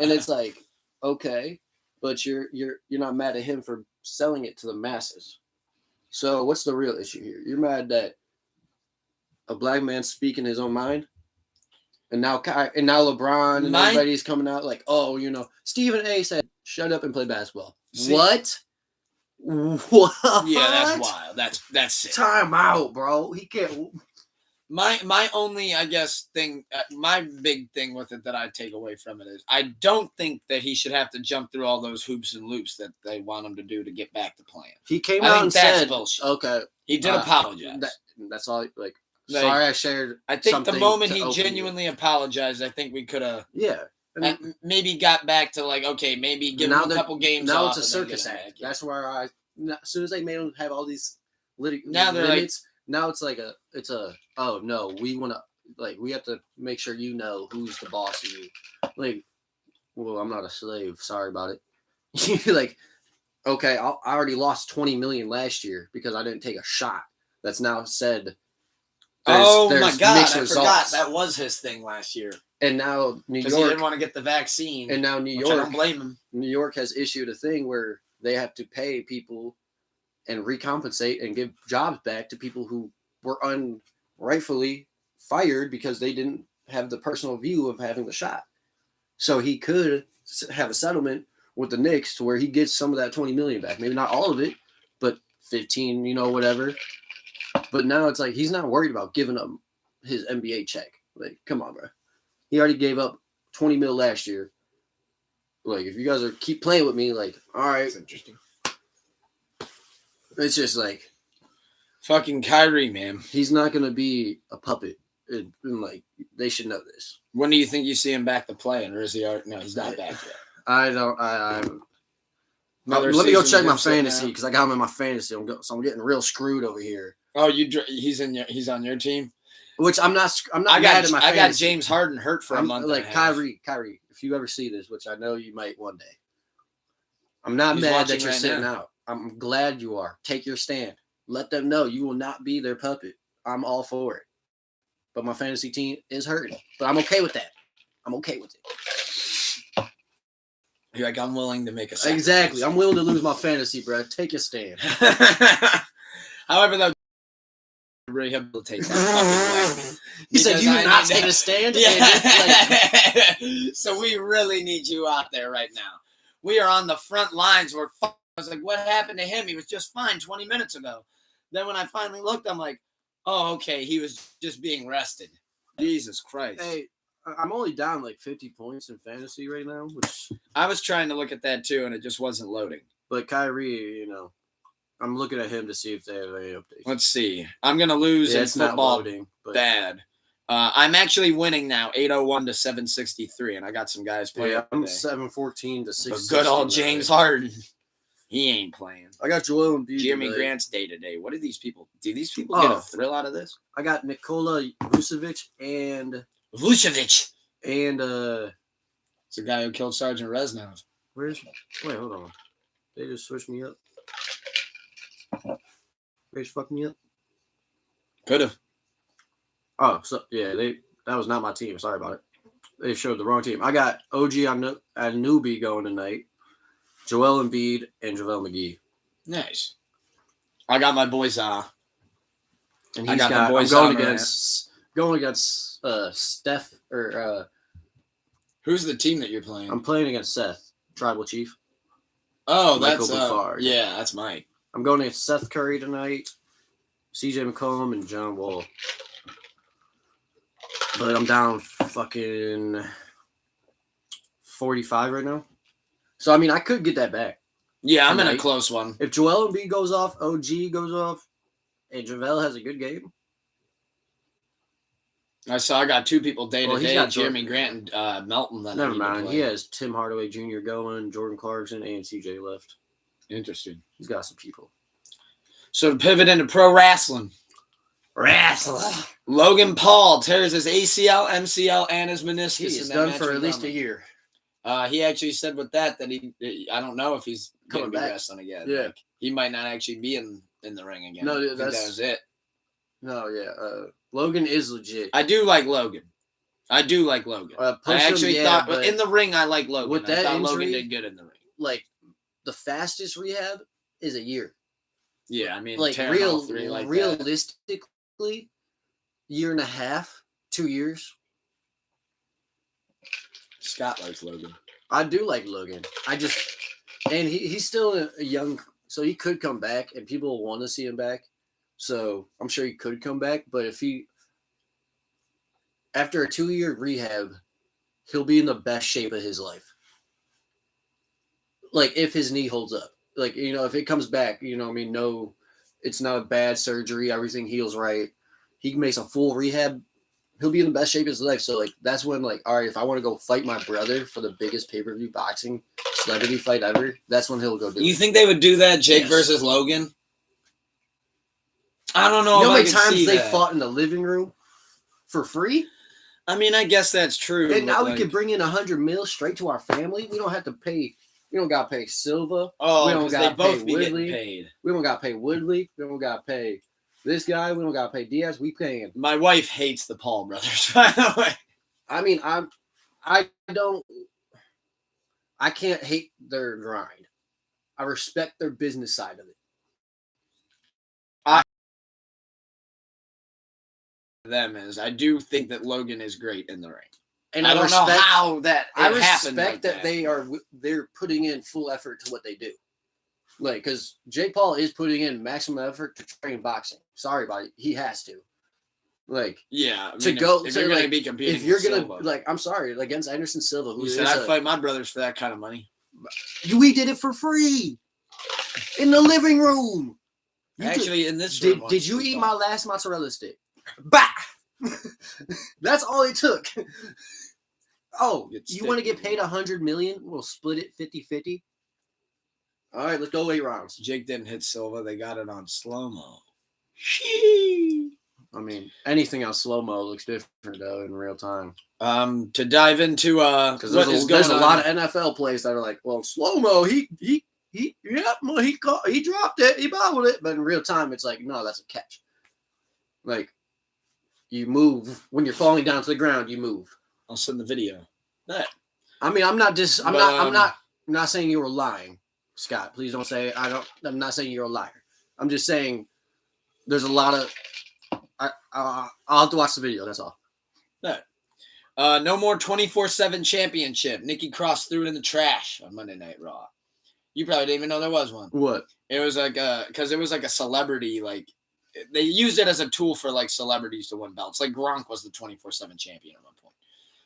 and it's like, okay, but you're not mad at him for selling it to the masses. So what's the real issue here? You're mad that a black man's speaking his own mind, and now LeBron and everybody's coming out like, oh, Stephen A. said, "Shut up and play basketball." What? What? Yeah, that's wild. That's sick. Time out, bro. He can't. My only, I guess, thing, my big thing with it that I take away from it is I don't think that he should have to jump through all those hoops and loops that they want him to do to get back to playing. He came out and said, bullshit. Okay. He did apologize. That's all. Sorry I shared. I think the moment he genuinely apologized, I think we could have. Yeah. Maybe got back to okay, maybe give him a couple games now off. It's a circus act. That's where as soon as they made him have all these now they're limits, now it's oh no, we want to we have to make sure who's the boss of you. Well, I'm not a slave. Sorry about it. Okay, I already lost $20 million last year because I didn't take a shot. That's now said. There's my God, I forgot that was his thing last year. And now New York, he didn't want to get the vaccine. And now New York, I don't blame him. New York has issued a thing where they have to pay people and recompensate and give jobs back to people who were unrightfully fired because they didn't have the personal view of having the shot. So he could have a settlement with the Knicks to where he gets some of that $20 million back. Maybe not all of it, but 15, whatever. But now it's he's not worried about giving up his NBA check. Come on, bro. He already gave up $20 million last year. If you guys keep playing with me, all right. That's interesting. It's just fucking Kyrie, man. He's not gonna be a puppet. They should know this. When do you think you see him back to playing, or is he? No, he's not back yet. I don't. Let me go check my fantasy because I got him in my fantasy. So I'm getting real screwed over here. Oh, he's on your team. Which I'm not mad at my fantasy. I got James Harden hurt for a month. Kyrie, if you ever see this, which I know you might one day. I'm not mad that you're sitting out. I'm glad you are. Take your stand. Let them know you will not be their puppet. I'm all for it. But my fantasy team is hurting. But I'm okay with that. I'm okay with it. You're I'm willing to make a sacrifice. Exactly. I'm willing to lose my fantasy, bro. Take your stand. However, though, rehabilitate that fucking leg. He said, "You not take a stand." Yeah. So we really need you out there right now. We are on the front lines. I was like, "What happened to him? He was just fine 20 minutes ago." Then when I finally looked, I'm like, "Oh, okay. He was just being rested." Jesus Christ. Hey, I'm only down like 50 points in fantasy right now, which I was trying to look at that too, and it just wasn't loading. But Kyrie, I'm looking at him to see if they have any updates. Let's see. I'm gonna lose in football bad. I'm actually winning now, 801 to 763, and I got some guys playing. Yeah, I'm 714 to 6. Good old James Harden. He ain't playing. I got Joel Embiid. Jeremy Grant's day to day. What do these people? Do these people get a thrill out of this? I got Nikola Vucevic and it's the guy who killed Sergeant Reznov. Wait, hold on. They just switched me up. They just fucked me up. Could have. Oh, so yeah, that was not my team. Sorry about it. They showed the wrong team. I got OG Anunoby going tonight. Joel Embiid and JaVale McGee. Nice. I got my boys. And he's got boys going against Steph or who's the team that you're playing? I'm playing against Seth, Tribal Chief. Oh, that's yeah, that's Mike. I'm going against Seth Curry tonight, CJ McCollum, and John Wall. But I'm down fucking 45 right now. So, I mean, I could get that back. Yeah, I'm in a close one. If Joel Embiid goes off, OG goes off, and JaVale has a good game. I got two people day to day, Jeremy Grant and Melton. Never mind. He has Tim Hardaway Jr. going, Jordan Clarkson, and CJ left. Interesting. He's got some people. So to pivot into pro wrestling. Logan Paul tears his ACL, MCL, and his meniscus. He's done for at least a year. He actually said with that I don't know if he's going to be wrestling again. Yeah. Like, he might not actually be in the ring again. No, that was it. No, yeah. Logan is legit. I do like Logan. I actually thought in the ring I like Logan. With that injury, Logan did good in the ring. Like the fastest rehab is a year. Yeah, I mean, like realistically, year and a half, 2 years. Scott likes Logan. I do like Logan. And he's still a young, so he could come back, and people want to see him back. So I'm sure he could come back, but after a 2-year rehab, he'll be in the best shape of his life. Like if his knee holds up, like, if it comes back, no, it's not a bad surgery. Everything heals right. He makes a full rehab. He'll be in the best shape of his life. So, like, that's when, like, all right, if I want to go fight my brother for the biggest pay-per-view boxing celebrity fight ever, that's when he'll go do it. You think they would do that, Jake versus Logan? I don't know. You know how many times they fought in the living room for free? I mean, I guess that's true. And now we can bring in $100 million straight to our family. We don't have to pay. We don't got to pay Silva. Oh, we don't got to pay Woodley. Paid. We don't got to pay Woodley. We don't got to pay this guy. We don't got to pay Diaz. We paying. My wife hates the Paul brothers, by the way. I mean, I can't hate their grind. I respect their business side of it. I do think that Logan is great in the ring. And I don't know how that happened. I respect that they're putting in full effort to what they do. Like, because Jake Paul is putting in maximum effort to train boxing. Sorry about it. He has to. Like, yeah. If you're going to be competing, if you're going to, like, I'm sorry, like, against Anderson Silva, who said I'd fight my brothers for that kind of money. We did it for free in the living room. In this room. Did you eat my last mozzarella stick? Bah! That's all it took. Oh, you want to get paid $100 million? We'll split it 50-50. All right, let's go 8 rounds. Jake didn't hit Silva. They got it on slow-mo. I mean, anything on slow-mo looks different, though, in real time. To dive into because there's a lot of NFL plays that are like, well, slow-mo, he dropped it, he bobbled it, but in real time, it's like, no, that's a catch. Like, you move when you're falling down to the ground. You move. I'll send the video. That. I mean, I'm not saying you were lying, Scott. Please don't say I'm not saying you're a liar. I'm just saying there's a lot of I'll have to watch the video. That's all. No more 24/7 championship. Nikki Cross threw it in the trash on Monday Night Raw. You probably didn't even know there was one. What? It was like because it was like a celebrity, like they used it as a tool for like celebrities to win belts. Like Gronk was the 24/7 champion at one point.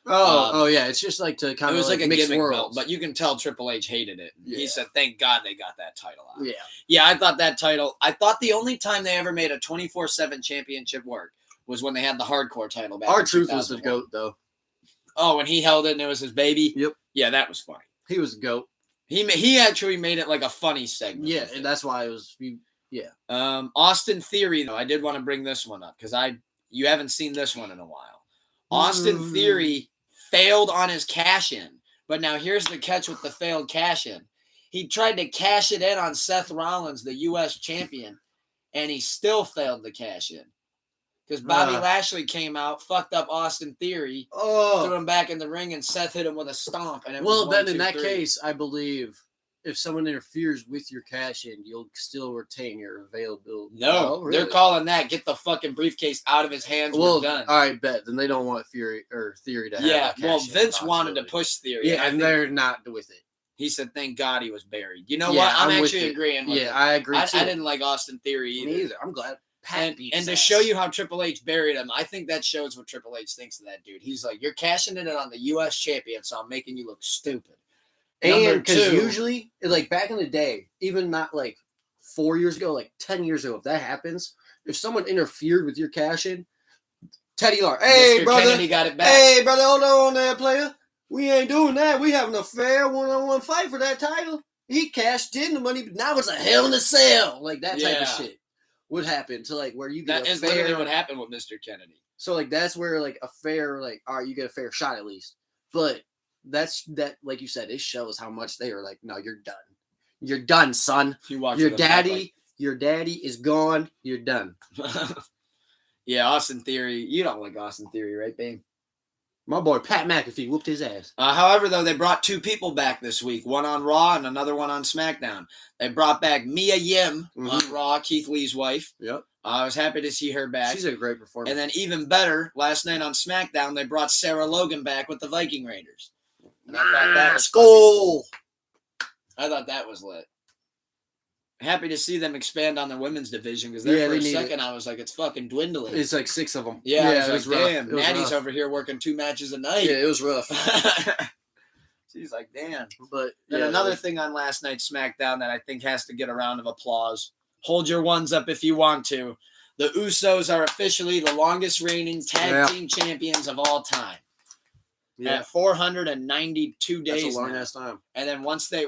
Oh yeah, it's just like to kind of it was like a mix gimmick worlds. belt, but you can tell Triple H hated it. Yeah. He said, "Thank God they got that title out." Yeah, I thought that title. I thought the only time they ever made a 24/7 championship work was when they had the hardcore title back. R-Truth was the GOAT though. Oh, when he held it and it was his baby. Yep. Yeah, that was funny. He was the GOAT. He actually made it like a funny segment. Yeah, and that's why it was. Yeah. Austin Theory though, I did want to bring this one up because you haven't seen this one in a while. Austin Theory failed on his cash-in. But now here's the catch with the failed cash-in. He tried to cash it in on Seth Rollins, the U.S. champion, and he still failed to cash in. Because Bobby Lashley came out, fucked up Austin Theory, threw him back in the ring, and Seth hit him with a stomp. And then in that case, I believe if someone interferes with your cash-in, you'll still retain your availability. No, really? They're calling that get the fucking briefcase out of his hands. We're done. All right, bet. Then they don't want Theory to have a cash-in. Well, Vince wanted to push Theory. Yeah, and they're not with it. He said, "Thank God he was buried." You know what? I'm actually agreeing with it. I agree too. I didn't like Austin Theory either. Me either. I'm glad. And to show you how Triple H buried him, I think that shows what Triple H thinks of that dude. He's like, "You're cashing in on the U.S. champion, so I'm making you look stupid." And because usually, like back in the day, even not like 4 years ago, like 10 years ago, if that happens, if someone interfered with your cash-in, Teddy Lar, hey, Mr. brother, Kennedy got it back. Hey, brother, hold on there, player. We ain't doing that. We having a fair one-on-one fight for that title. He cashed in the money, but now it's a hell in a cell. Like that type of shit would happen to like where you get that is literally what happened with Mr. Kennedy. So like that's where like a fair, like, all right, you get a fair shot at least. But that, like you said, it shows how much they are like, no, you're done. You're done, son. Your daddy is gone. You're done. Yeah, Austin Theory. You don't like Austin Theory, right, babe? My boy Pat McAfee whooped his ass. However, though, they brought two people back this week, one on Raw and another one on SmackDown. They brought back Mia Yim on Raw, Keith Lee's wife. Yep. I was happy to see her back. She's a great performer. And then even better, last night on SmackDown, they brought Sarah Logan back with the Viking Raiders. And I thought that was cool. I thought that was lit. Happy to see them expand on their women's division because there for a second I was like, it's fucking dwindling. It's like 6 of them. Yeah, I was like, damn, Natty's over here working 2 matches a night. Yeah, it was rough. She's like, damn. But then another thing on last night's SmackDown that I think has to get a round of applause. Hold your ones up if you want to. The Usos are officially the longest reigning tag team champions of all time. Yeah. At 492 days. That's a long ass time. And then once they're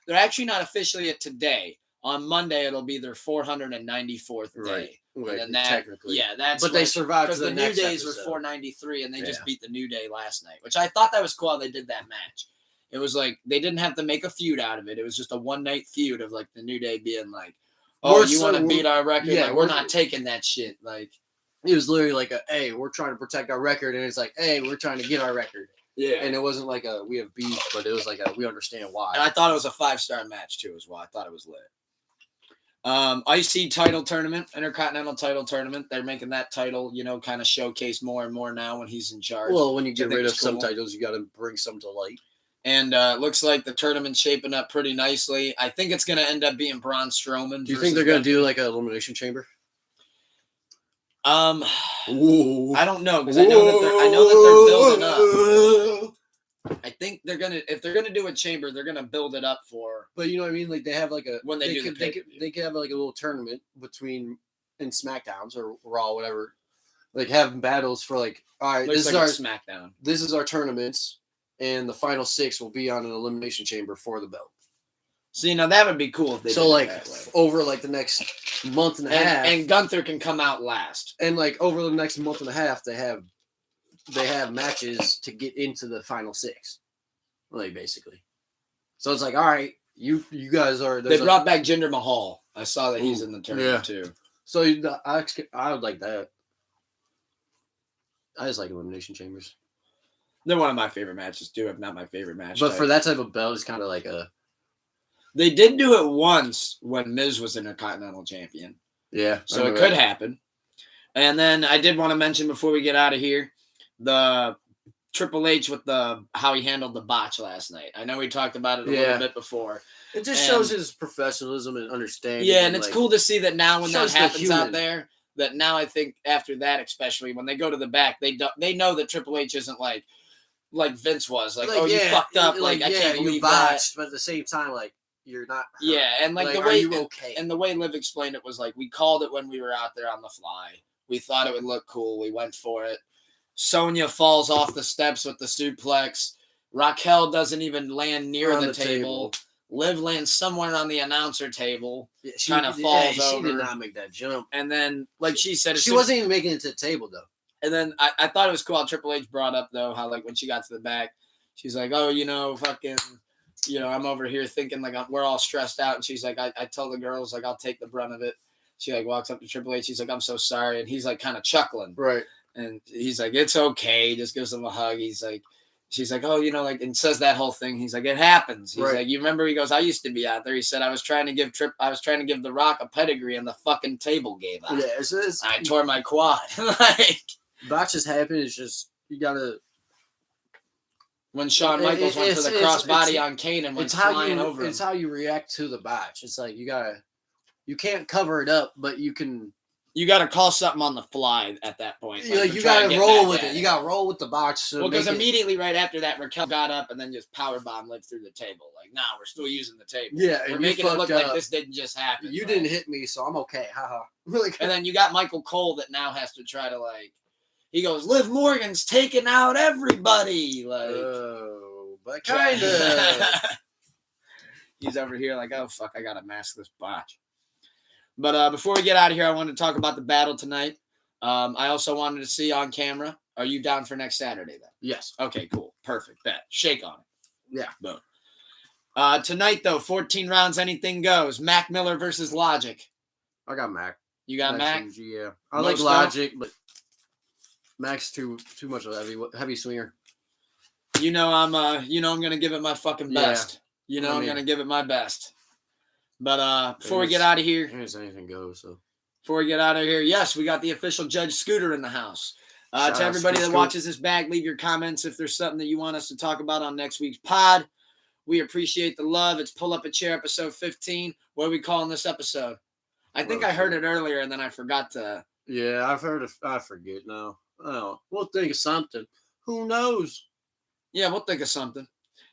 actually not officially at today. On Monday, it'll be their 494th day. Right. And then technically. Yeah, that's but they survived because the New Days were 493, and they just beat the New Day last night, which I thought that was cool how they did that match. It was like they didn't have to make a feud out of it. It was just a one-night feud of like the New Day being like, "Oh, you want to beat our record? Yeah, like, we're not taking that shit." Like it was literally like "Hey, we're trying to protect our record," and it's like, "Hey, we're trying to get our record." Yeah, and it wasn't like we have beef, but it was like we understand why. And I thought it was a 5-star match too, as well. I thought it was lit. IC title tournament, Intercontinental title tournament. They're making that title, kind of showcase more and more now when he's in charge. Well, when you get rid of some titles, you got to bring some to light. And looks like the tournament's shaping up pretty nicely. I think it's going to end up being Braun Strowman. Do you think they're going to do like an elimination chamber? I don't know because I know that they're building up. I think if they're gonna do a chamber, they're gonna build it up for. But you know what I mean? Like they have like they could have like a little tournament in SmackDowns or Raw, whatever. Like have battles for like, all right, this is our SmackDown. This is our tournaments, and the final 6 will be on an elimination chamber for the belt. See, now that would be cool if they did like over like the next month and a half, and Gunther can come out last, and like over the next month and a half, they have matches to get into the final 6, like basically. So it's like, all right, you guys are. They brought back Jinder Mahal. I saw that he's in the tournament too. So I would like that. I just like elimination chambers. They're one of my favorite matches too, if not my favorite match. But for that type of belt, it's kind of like a. They did do it once when Miz was Intercontinental champion. Yeah, so it could happen. And then I did want to mention before we get out of here, the Triple H with how he handled the botch last night. I know we talked about it a little bit before. It just shows his professionalism and understanding. Yeah, and it's cool to see that now when that happens out there, that now I think after that, especially when they go to the back, they know that Triple H isn't like Vince was. Like you fucked up. I can't believe you botched, but at the same time, you're not hurt. Yeah, and the way are you okay? And the way Liv explained it was we called it when we were out there on the fly. We thought it would look cool. We went for it. Sonya falls off the steps with the suplex. Raquel doesn't even land near the table. Liv lands somewhere on the announcer table. Yeah, kind of falls over. She did not make that jump. And then, she said... She wasn't even making it to the table, though. And then I thought it was cool how Triple H brought up, though, how, when she got to the back, she's like, oh, fucking... I'm over here thinking, we're all stressed out. And she's like, I tell the girls, I'll take the brunt of it. She, walks up to Triple H. She's like, I'm so sorry. And he's, kind of chuckling. Right. And he's like, it's okay. Just gives him a hug. He's like, she's like, oh, and says that whole thing. He's like, it happens. He's like, you remember? He goes, I used to be out there. He said, I was trying to give The Rock a pedigree, and the fucking table gave out. Yeah, I tore my quad. Botches happen. It's just you gotta. When Shawn Michaels went for the crossbody on Kane and went flying over him. It's how you react to the botch. It's you can't cover it up, but you can. You got to call something on the fly at that point. You got to roll with it. You got to roll with the botch. Because immediately right after that, Raquel got up and then just powerbomb Liv through the table. We're still using the table. Yeah, we're making it look like this didn't just happen. You didn't hit me, so I'm okay. Haha. And then you got Michael Cole that now has to try to he goes, Liv Morgan's taking out everybody. But kind of. He's over here oh, fuck, I got to mask this botch. But before we get out of here, I wanted to talk about the battle tonight. I also wanted to see on camera. Are you down for next Saturday, then? Yes. Okay, cool. Perfect. Bet. Shake on it. Yeah. Boom. Tonight, though, 14 rounds, anything goes. Mac Miller versus Logic. I got Mac. You got Mac? Yeah. I like Logic, but Mac's too much of a heavy swinger. I'm gonna give it my fucking best. I'm gonna give it my best. But before we get out of here, anything goes. So before we get out of here, yes, we got the official Judge Scooter in the house. To everybody that watches this back, leave your comments if there's something that you want us to talk about on next week's pod. We appreciate the love. It's Pull Up a Chair episode 15. What are we calling this episode? I think I heard it earlier and then I forgot to. Yeah, I've heard it. I forget now. Oh, we'll think of something. Who knows? Yeah, we'll think of something.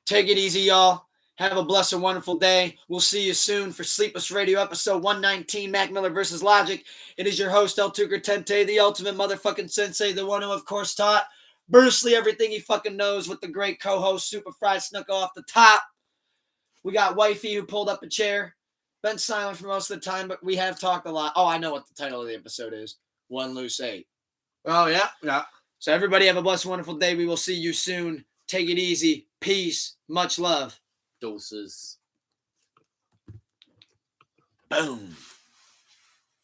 Take it easy, y'all. Have a blessed and wonderful day. We'll see you soon for Sleepless Radio episode 119, Mac Miller versus Logic. It is your host, El Tucker Tente, the ultimate motherfucking sensei, the one who, of course, taught Bruce Lee everything he fucking knows with the great co-host, Super Fried Snuck off the top. We got Wifey who pulled up a chair. Been silent for most of the time, but we have talked a lot. Oh, I know what the title of the episode is. 1 Loose 8. Oh, yeah. Yeah. So everybody have a blessed, wonderful day. We will see you soon. Take it easy. Peace. Much love. Doses. Boom.